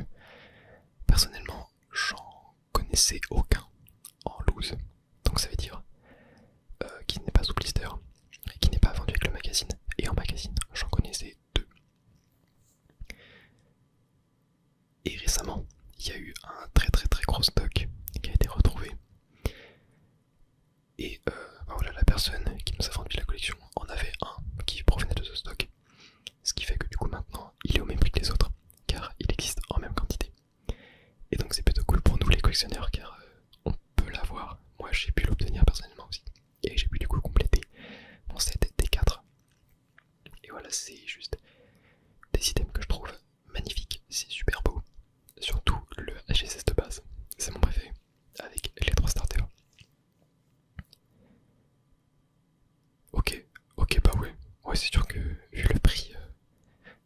personnellement j'en connaissais aucun en loose. Donc ça veut dire qui n'est pas sous blister et qui n'est pas vendu avec le magazine. Et en magazine j'en connaissais 2. Et récemment il y a eu un très gros stock qui a été retrouvé. Et bah voilà, la personne qui nous a vendu la collection en avait un qui provenait de ce stock. Ce qui fait que du coup maintenant il est au même prix que les autres, car il existe en même quantité. Et donc c'est plutôt cool pour nous les collectionneurs, car on peut l'avoir. Moi j'ai pu l'obtenir personnellement aussi. Et j'ai pu du coup compléter mon set D4. Et voilà, c'est juste des items que je trouve magnifiques, c'est super beau. Surtout le HSS de base, c'est mon préféré, avec les 3 starters. Ok, bah ouais, c'est sûr que vu le prix,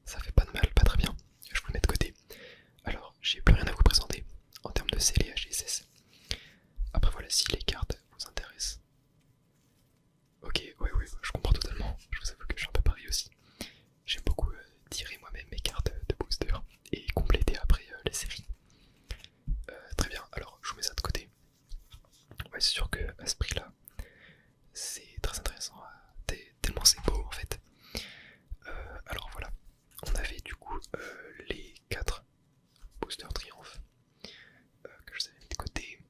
ça fait pas de mal, pas très bien. Je vous le mets de côté. Alors, j'ai plus rien à vous présenter en termes de CL et HSS. Après voilà, si les cartes vous intéressent. Ok, ouais, je comprends totalement. Je vous avoue que je suis un peu pareil aussi. J'aime beaucoup tirer moi-même mes cartes de booster et compléter après les séries. Très bien, alors je vous mets ça de côté. Ouais, c'est sûr que à ce prix là, c'est très intéressant, tellement c'est beau en fait. Alors voilà, on avait du coup les 4 boosters triomphe que je vous avais mis de côté.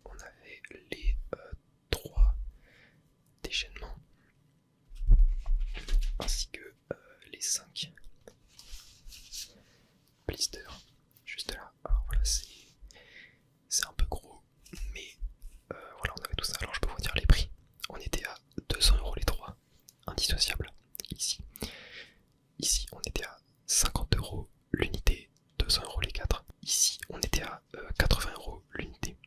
On avait les 3 déchaînements ainsi que les 5 blisters juste là. Alors voilà, c'est un peu gros, mais voilà, on avait tout ça. Alors je peux vous dire les prix. On était à 200€ les 3, indissociables. Ici on était à 50€ l'unité, 200€ les 4. Ici on était à 80€ l'unité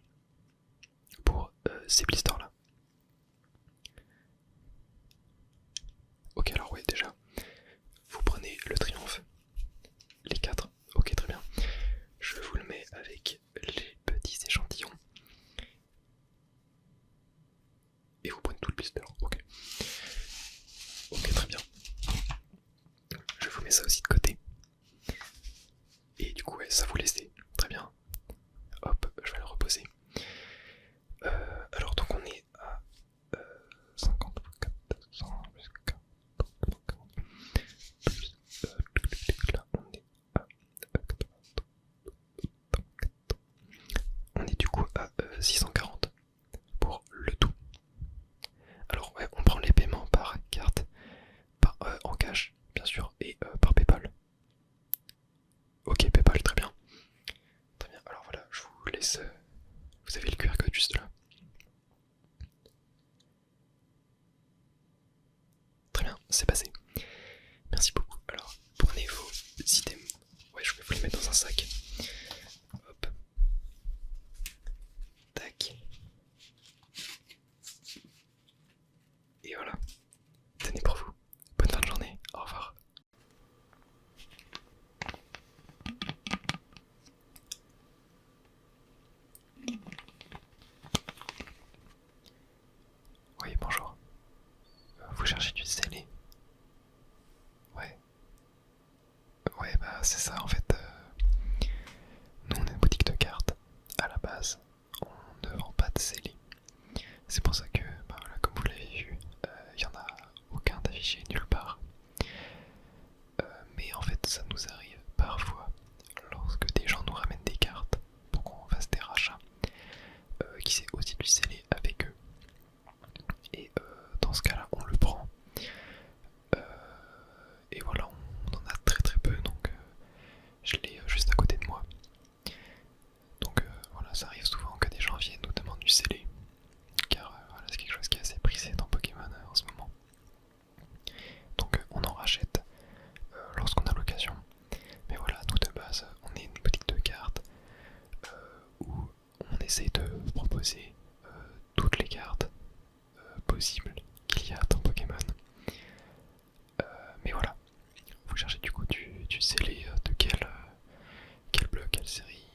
pour ces blisters là. Ok, alors ouais, déjà vous prenez le triomphe, les 4, ok, très bien. Je vous le mets avec les petits échantillons. Et vous prenez tout le blister, ok. Ok, très bien. Je vous mets ça aussi de côté. ça vous laissez. Très bien. Hop, je vais le reposer. Alors donc on est à 50 plus 400 plus 40 plus là on est à on est du coup à 640 pour le tout. Alors ouais, on prend les paiements par carte, en cash bien sûr, et par PayPal. Ok, PayPal, très bien. Très bien, alors voilà, je vous laisse. Vous avez le QR code juste là. Très bien, c'est passé. Merci beaucoup. Alors, prenez vos items. Ouais, je vais vous les mettre dans un sac. Hop. Tac. Et voilà. Tenez pour vous. Bonne fin de journée. Au revoir. Oui, bonjour. Vous cherchez du scellé? Ouais. Ouais, bah c'est ça en fait. Nous on est une boutique de cartes. À la base, on ne vend pas de scellé. C'est pour ça que, bah voilà, comme vous l'avez vu, il n'y en a aucun d'affiché nulle part. Mais en fait, ça nous arrive parfois lorsque des gens nous ramènent des cartes pour qu'on fasse des rachats, qui c'est aussi du scellé avec eux. Et dans ce cas-là, on le prend. Et voilà, on en a très peu, donc je l'ai juste à côté de moi. Donc voilà, ça arrive souvent que des gens viennent nous demander du scellé, car voilà, c'est quelque chose qui est assez prisé dans Pokémon en ce moment. Donc on en rachète lorsqu'on a l'occasion. Mais voilà, nous de base, on est une boutique de cartes où on essaye de proposer toutes les cartes possibles qu'il y a dans Pokémon. Mais voilà, vous cherchez du coup du scellé de quel bleu, quelle série?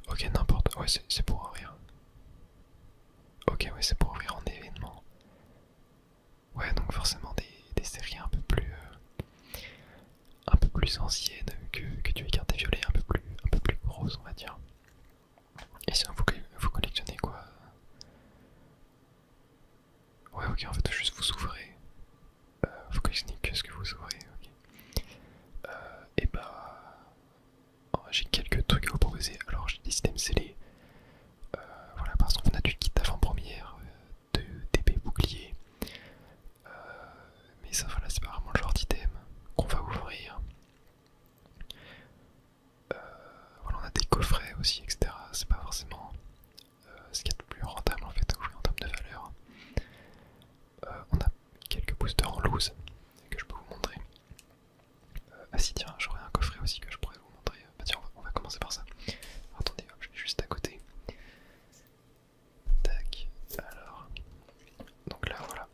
Ok, n'importe, ouais, c'est pour ouvrir. Ok, ouais, c'est pour ouvrir en événement. Ouais, donc forcément des séries un peu plus anciennes que du écarté violet, un peu plus grosses, on va dire. Et sinon, vous collectionnez quoi? Ouais, ok, en fait, juste vous ouvrez. Vous collectionnez que ce que vous ouvrez, ok. Et bah. Oh, j'ai quelques trucs à vous proposer. Alors, j'ai des systèmes scellés. Voilà, par exemple, on a du kit d'avant-première, de d'épée bouclier. Mais ça, voilà, c'est pas vraiment le genre d'item qu'on va ouvrir. Voilà, on a des coffrets aussi, etc. C'est pas forcément ce qu'il y a de plus rentable en fait à ouvrir en termes de valeur. On a quelques boosters en loose que je peux vous montrer. Ah si, tiens, j'aurais un coffret aussi que je pourrais vous montrer. Bah tiens, on va commencer par ça. Attendez, hop, je vais juste à côté. Tac, alors. Donc là, voilà.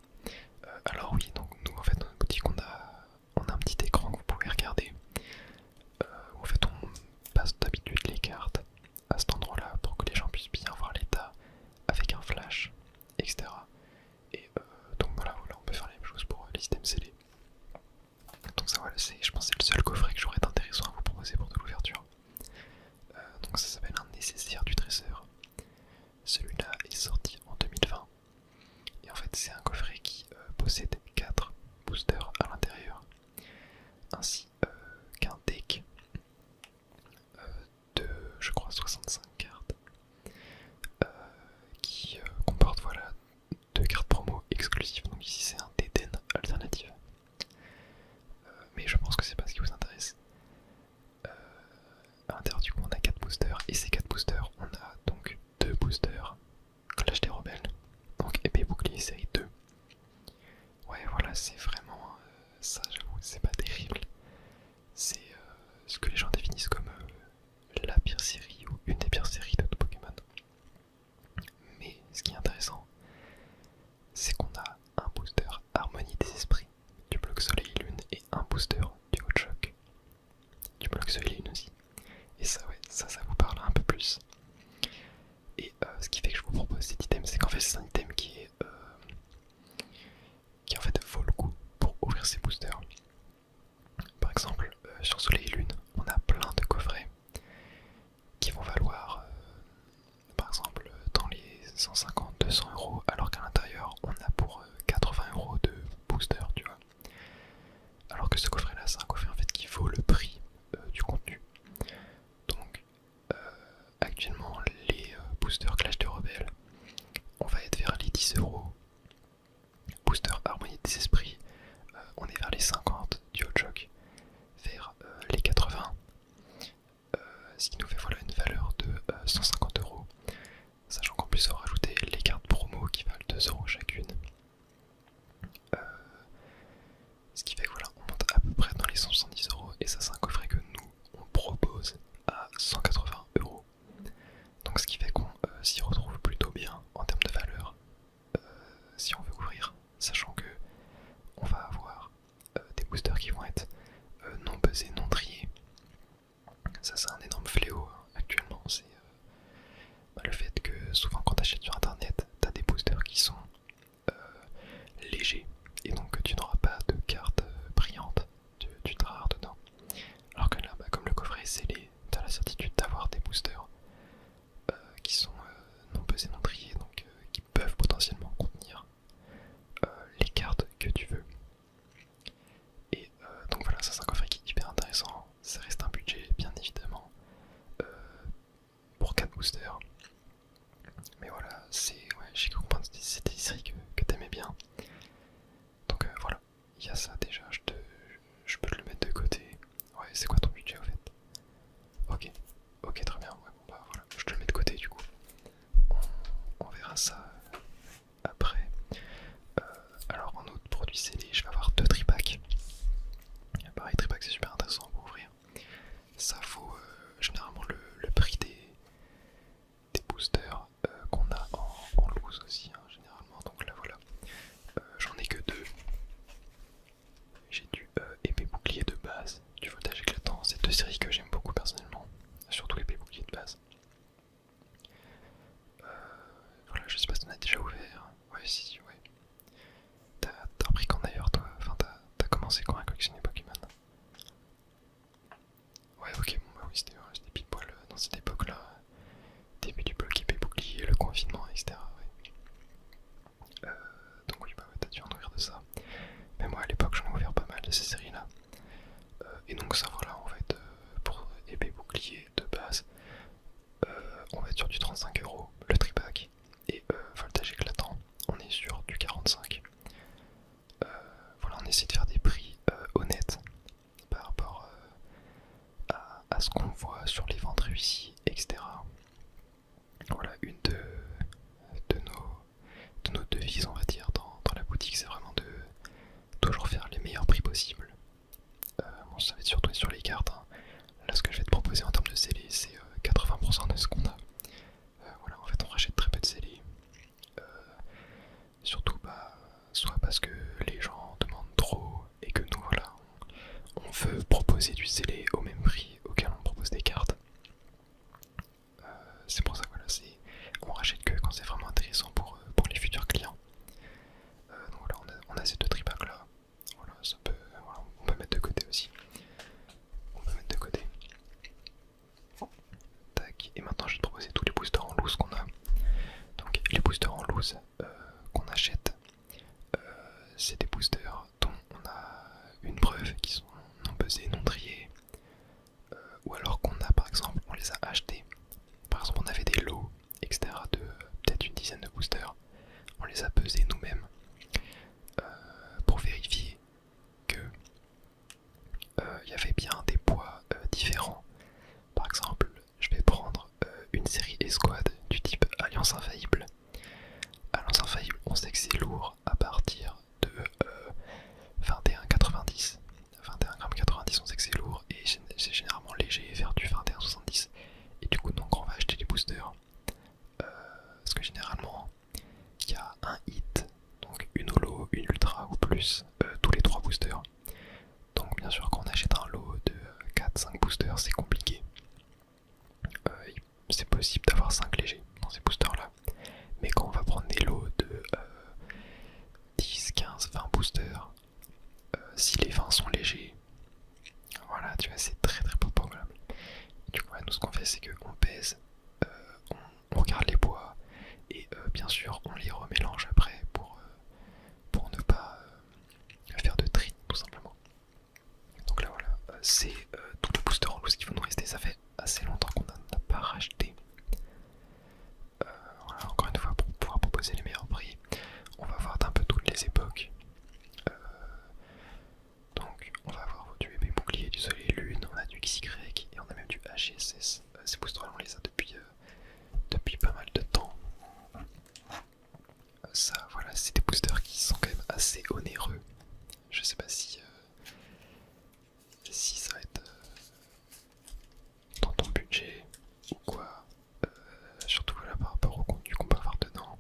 Alors oui, donc nous en fait dans notre boutique on a un petit écran que vous pouvez regarder. Où en fait on passe d'habitude les cartes à cet endroit là pour que les gens puissent bien voir l'état avec un flash, etc. Et donc voilà, on peut faire la même chose pour les items scellés. Donc ça voilà, je pense que c'est le seul coffret que j'aurais d'intéressant à vous proposer pour de l'ouverture. Donc ça s'appelle un nécessaire du trésor. Celui-là est sorti en 2020. Et en fait c'est un coffret qui possède 4 boosters à l'intérieur. Ainsi qu'un deck de je crois 65 cartes. Qui comporte voilà 2 cartes promo exclusives. Donc ici c'est un Déden alternative. Mais je pense que c'est pas ce qui vous intéresse. À l'intérieur du coup on a 4 boosters. Et ces 4 boosters on a donc 2 boosters Clash des Rebelles. Donc épée bouclier série 2. Ouais voilà, c'est vraiment ça, j'avoue, c'est pas terrible. C'est ce que les gens définissent comme la pire série ou une des pires séries de Pokémon. Mais ce qui est intéressant, c'est qu'on a un booster Harmonie des Esprits du bloc Soleil et Lune et un booster du Hot Shock du bloc Soleil et Lune aussi. Et ça, ouais, ça vous parle un peu plus. Et ce qui fait que je vous propose cet item, c'est qu'en fait c'est un item qui en fait vaut le coup pour ouvrir ces boosters. Par exemple, sur Soleil et Lune, on a plein de coffrets être non pesés, non triés. Ça c'est un énorme fléau actuellement, c'est le fait que souvent quand tu achètes sur internet, tu as des boosters qui sont légers et donc tu n'auras pas de carte brillante du rare dedans. Alors que là, comme le coffret est scellé, tu as la certitude d'avoir des boosters qui sont non pesés, non triés, donc qui peuvent potentiellement contenir les cartes que tu veux. Et donc voilà, ça c'est un coffret qui est hyper intéressant. Ça reste un budget bien évidemment pour 4 boosters. Mais voilà, j'ai cru comprendre que c'était des séries que t'aimais bien. Donc voilà, il y a ça déjà, je peux te le mettre de côté. Ouais, c'est quoi ton budget au fait? Ok, ok très bien, ouais, bon, bah voilà, je te le mets de côté du coup. On verra ça après. Alors en autre produit scellé, je vais avoir 2 tripacks. Pareil, tripack c'est super intéressant pour ouvrir. Ça vaut généralement le prix des boosters qu'on a en loose aussi, hein, généralement. Donc là voilà, j'en ai que 2. J'ai du épée bouclier de base, du voltage éclatant. C'est 2 séries que j'aime beaucoup personnellement, surtout l'épée bouclier de base. Voilà, je sais pas si t'en as déjà ouvert. Ouais, si, ouais. T'as repris quand d'ailleurs toi? Enfin, t'as commencé quand à collectionner Pokémon? Ouais, ok, bon bah oui, c'était pile poil dans cette époque-là. Début du bloc épée bouclier, le confinement, etc. Ouais. Donc oui, bah ouais, t'as dû en ouvrir de ça. Mais moi à l'époque j'en ai ouvert pas mal de ces séries-là. Et donc ça voilà, en fait, pour épée bouclier de base, on va être sur du 35€ le tripack. Et voltage éclatant, on est sur du 45. Voilà, on essaie de faire des prix honnêtes par rapport à ce qu'on voit sur les ventes réussies, etc. Voilà, une de nos devises, on va dire, dans la boutique, c'est vraiment de toujours faire les meilleurs prix possibles. Bon, ça va être surtout sur les cartes, hein. Là, ce que je vais te proposer en termes de scellés, c'est 80% de ce qu'on a. Voilà, en fait, on rachète très peu de scellés. Surtout, soit parce que les gens demandent trop et que nous, voilà, on veut proposer du scellé au même prix auquel on propose des cartes. C'est pour ça que voilà, on rachète que quand c'est vraiment intéressant pour les futurs clients. Donc voilà, on a ces 2 tripacks là. Voilà, voilà, on peut mettre de côté aussi. On peut mettre de côté. Tac, et maintenant je vais te proposer tous les boosters en loose qu'on a. Donc les boosters en loose qu'on achète, c'est des boosters dont on a une preuve qui sont non pesés, non triés. Ou alors qu'on a par exemple, on les a achetés. Par exemple on avait des lots, etc. de peut-être une dizaine de boosters. On les a pesés nous-mêmes pour vérifier que il y avait bien des poids différents. Par exemple, je vais prendre une série Escouade du type Alliance Infaillible. Alliance Infaillible, on sait que c'est lourd à partir de 21,90. 21,90 g, on sait que c'est lourd et c'est généralement léger vers du 21,70. Et du coup, donc on va acheter des boosters. Parce que généralement, il y a un hit, donc une holo, une ultra ou plus, tous les 3 boosters. Donc bien sûr quand on achète un lot de 4-5 boosters c'est compliqué. C'est possible d'avoir 5 légers dans ces boosters là. Mais quand on va prendre des lots de 10, 15, 20 boosters, si les 20 sont légers, voilà tu vois c'est très très peu probable. Du coup nous ce qu'on fait c'est qu'on pèse, on regarde les poids et bien sûr on les remélange après pour ne pas faire de tri tout simplement. Donc là voilà, c'est tous les boosters en loose qui vont nous rester. Ça fait assez longtemps qu'on n'en a pas racheté. Voilà, encore une fois pour pouvoir proposer les meilleurs prix, on va voir d'un peu toutes les époques. Donc on va avoir du épée bouclier, du soleil lune, on a du XY et on a même du HSS. Ces boosters là on les a depuis pas mal de temps. Ça voilà, c'est des boosters qui sont quand même assez onéreux. Je sais pas si ça va être dans ton budget ou quoi. Surtout voilà, par rapport au contenu qu'on peut avoir dedans.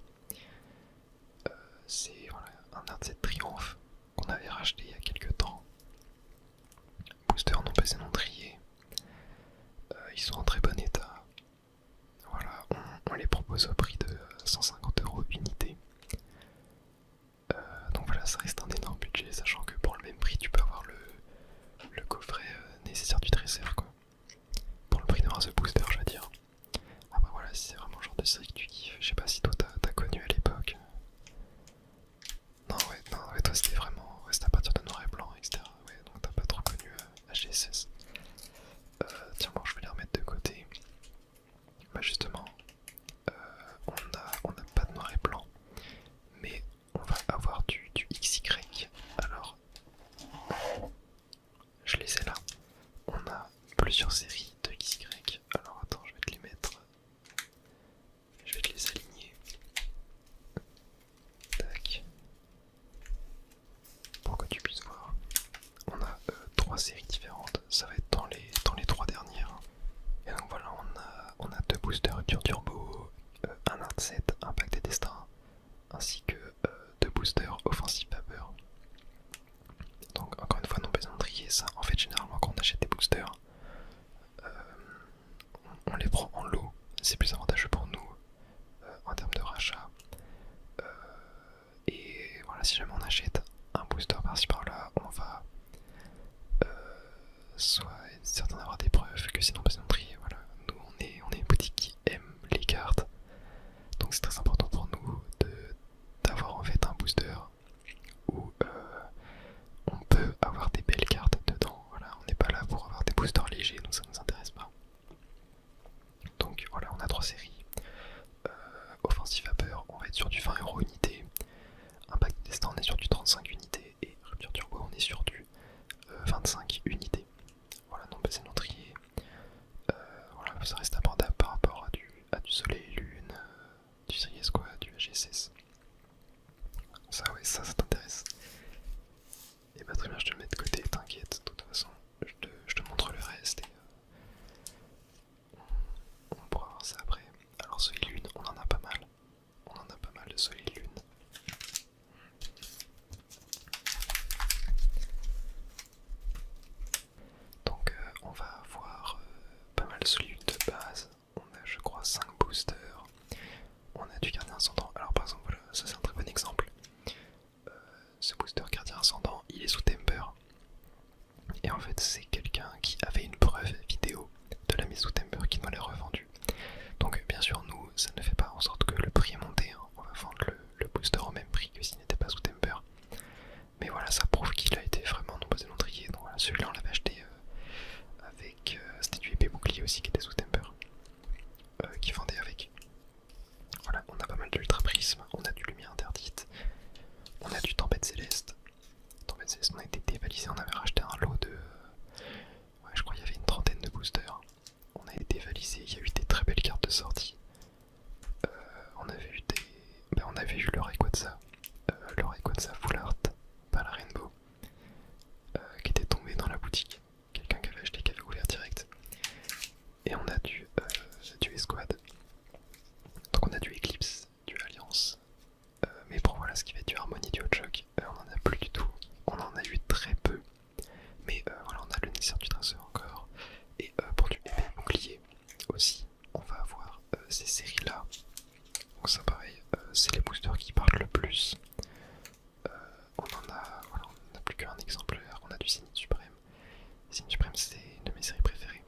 C'est voilà, un RZ Triomphe qu'on avait racheté il y a quelques temps. GSS. Tiens, bon, je vais les remettre de côté. Bah justement, on a pas de noir et blanc, mais on va avoir du XY. Alors, je les ai là. On a plusieurs séries de XY. Alors attends, je vais te les mettre. Je vais te les aligner. Tac. Pour que tu puisses voir. On a trois séries différentes. Ça va être dans les trois dernières. Et donc voilà, on a deux boosters rupture turbo, un art set, impact des destins, ainsi que deux boosters offensive vapeur. Donc encore une fois, non besoin de trier ça. En fait, généralement quand on achète des boosters, on les prend en lot. C'est plus avantageux pour nous en termes de rachat. Et voilà, si jamais on achète un booster par-ci par-là, on va soit être certain d'avoir des preuves que c'est non besoin de trier. Voilà, nous on est une boutique qui aime les cartes. Donc c'est très important pour nous d'avoir en fait un booster où on peut avoir des belles cartes dedans. Voilà, on n'est pas là pour avoir des boosters légers, donc ça ne nous intéresse pas. Donc voilà, on a trois séries. Offensive vapeur, on va être sur du 20€ unité. Impact destin, on est sur du 35 unités. Et rupture turbo, on est sur du 25 unités. Voilà, non pas c'est non trié. Voilà, ça reste abordable par rapport à du soleil et lune, du Series quoi, du AGSS. Ça ouais, ça t'intéresse. Et bah très bien, je te le mets de côté, t'inquiète, de toute façon, je te montre le reste et on pourra voir ça après. Alors soleil et lune, on en a pas mal. On en a pas mal de soleil et lune. Donc on va avoir pas mal de soleil et lune de base. On a je crois 5 boosters. On a du gardien ascendant. Alors par exemple voilà, ça c'est un très bon exemple. Ce booster gardien ascendant, il est sous temper. Et en fait c'est quelqu'un qui avait une preuve vidéo de la mise sous temper qui nous l'a revendu. Donc bien sûr nous ça ne fait pas en sorte que le prix est monté, hein. On va vendre le booster au même prix que s'il n'était pas sous temper. Mais voilà, ça prouve qu'il a été vraiment non pas trié. Donc voilà, celui-là on l'avait acheté avec c'était du épée bouclier aussi qui était sous temper, qui vendait avec. Voilà, on a pas mal d'ultra prisme, on a du lumière interdite, on a du tempête céleste. Tempête céleste, on a été dévalisé, on avait racheté un lot de ouais, je crois qu'il y avait une trentaine de boosters. On a été dévalisé, il y a eu des très belles cartes de sortie. On avait eu des. Ben, on avait eu le Rayquaza. Le Rayquaza Full Art, pas la Rainbow. Qui était tombé dans la boutique. Quelqu'un qui avait acheté, qui avait ouvert direct. Et on a du Esquad. Donc on a du Eclipse, du Alliance. Mais bon voilà, ce qui va être du Harmonie, du Hotchok, on en a plus du tout. On en a eu très peu. Mais voilà, on a le nécessaire du Tracer encore. Et pour du épée bouclier aussi, on va avoir ces séries là. Donc ça pareil, c'est les boosters qui partent le plus. On en a, voilà, on n'a plus qu'un exemplaire. On a du Zénith Suprême. Zénith Suprême c'est une de mes séries préférées.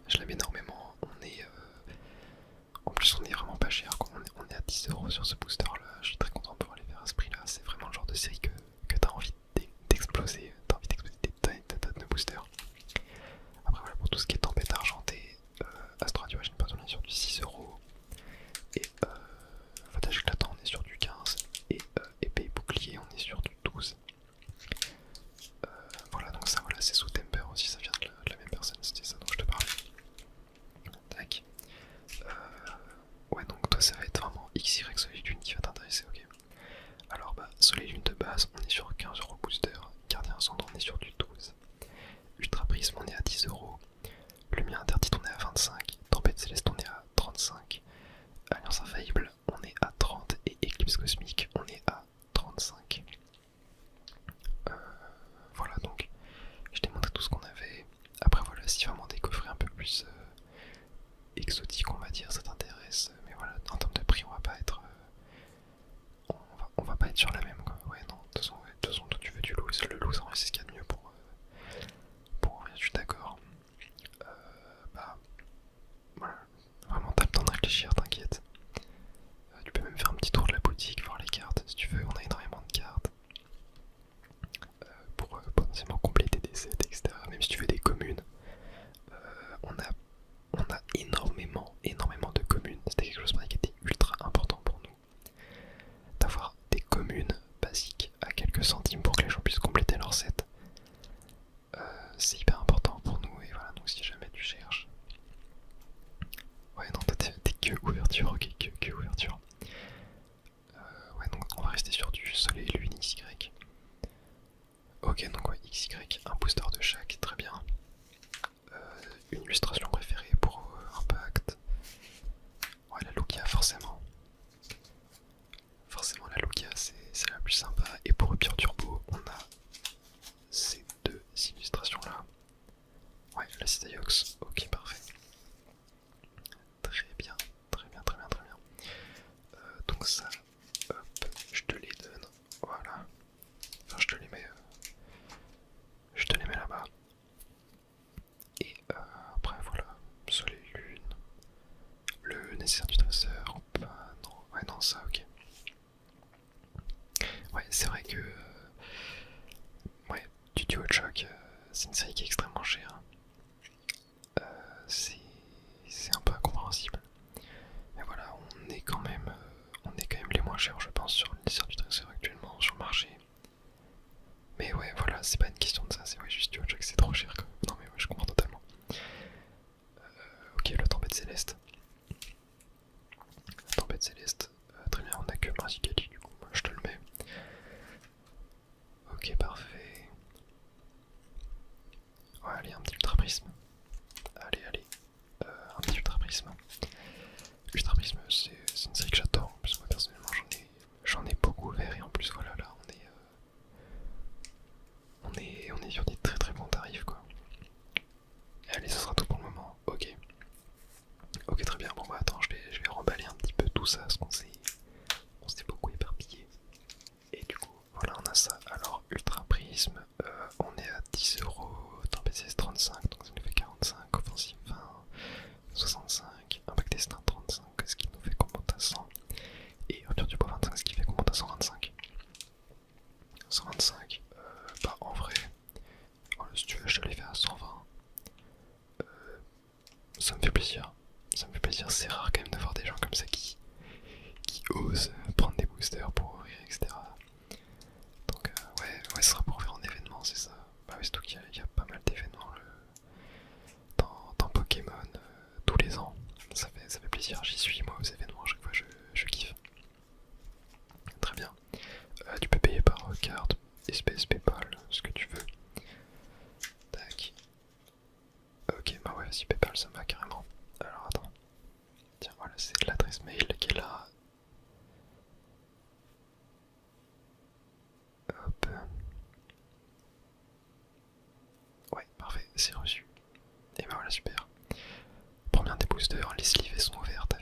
Je l'aime énormément. En plus on est vraiment pas cher, quoi. On est à 10€ sur ce booster là. Je suis très content de pouvoir les faire à ce prix là. C'est vraiment le genre de série que t'as envie d'exploser. T'as envie d'exploser des tonnes de boosters. Après voilà, pour tout ce qui est tempête argentée, Astra Duration Pass, on est sur du 6€. Et Fatage éclatant, on est sur du 15. Et épée bouclier, on est sur du 12. Voilà, donc ça voilà, c'est sous temper aussi, ça vient de la même personne, c'était ça dont je te parlais. Tac. Ouais, donc toi ça va être vraiment XY Soleil Lune qui va t'intéresser, ok. Alors bah, Soleil Lune de base, on est sur 15€ booster. Gardien ascendant, on est sur du 12. booster de chaque, très bien. Une illustration préférée pour Impact. Ouais, la Lugia, forcément. Forcément, la Lugia, c'est la plus sympa. Et pour Pure Turbo, on a ces deux illustrations-là. Ouais, la Cydayox, ok, parfait. Très bien, très bien, très bien, très bien. Donc ça, hop, je te les donne, voilà. Enfin, je te les mets là-bas. Et après, voilà, soleil, lune, le nécessaire du dresseur, bah non, ouais, non, ça, ok. Ouais, c'est vrai que, ouais, du Duo Shock, c'est une série qui est extrêmement chère. Euh, c'est un peu incompréhensible. Mais voilà, on est quand même les moins chers, je pense, sur le nécessaire du dresseur actuellement sur le marché. Mais ouais, voilà, c'est pas une question de ça, c'est ouais, juste du que c'est trop cher quoi. Non mais ouais, je comprends totalement. Ok, le tempête céleste. La tempête céleste, très bien, on a que Marzicali du coup, moi, je te le mets. Ok, parfait. Ouais, allez, un petit ultra prisme. Allez, allez, un petit ultra prisme. Ultra prisme, c'est une série que j'adore, parce que moi personnellement j'en ai beaucoup ouvert et en plus voilà, là on est sur des très très bons tarifs quoi. Allez, ce sera tout pour le moment. Ok. Ok, très bien. Bon, bah attends, je vais remballer un petit peu tout ça parce on s'est beaucoup éparpillé. Et du coup, voilà, on a ça. Alors, Ultra Prisme, on est à 10€. Dans PCS 35, donc ça nous fait 45. Offensive 20, 65. Impact Destin 35, ce qui nous fait qu'on monte à 100. Et Retour du Bois 25, ce qui fait qu'on monte à 125. 125, bah en vrai, voilà, si tu veux, je te les fais à 120. Ça me fait plaisir. Ça me fait plaisir, c'est rare quand même de voir des gens comme ça qui osent prendre des boosters pour ouvrir, etc. Donc ouais, ce sera pour ouvrir en événement, c'est ça. Bah oui, surtout qu'il y a pas mal d'événements dans Pokémon tous les ans. Ça fait plaisir, j'y suis moi aux événements, à chaque fois je kiffe. Très bien. Tu peux payer par carte, espèce, Paypal, ce que tu veux. Tac. Ok, bah ouais, si Paypal ça me va carrément. Alors attends. Tiens, voilà, c'est l'adresse mail qui est là. Hop. Ouais, parfait, c'est reçu. Et bah voilà, super. Première des boosters, les sleeves sont ouvertes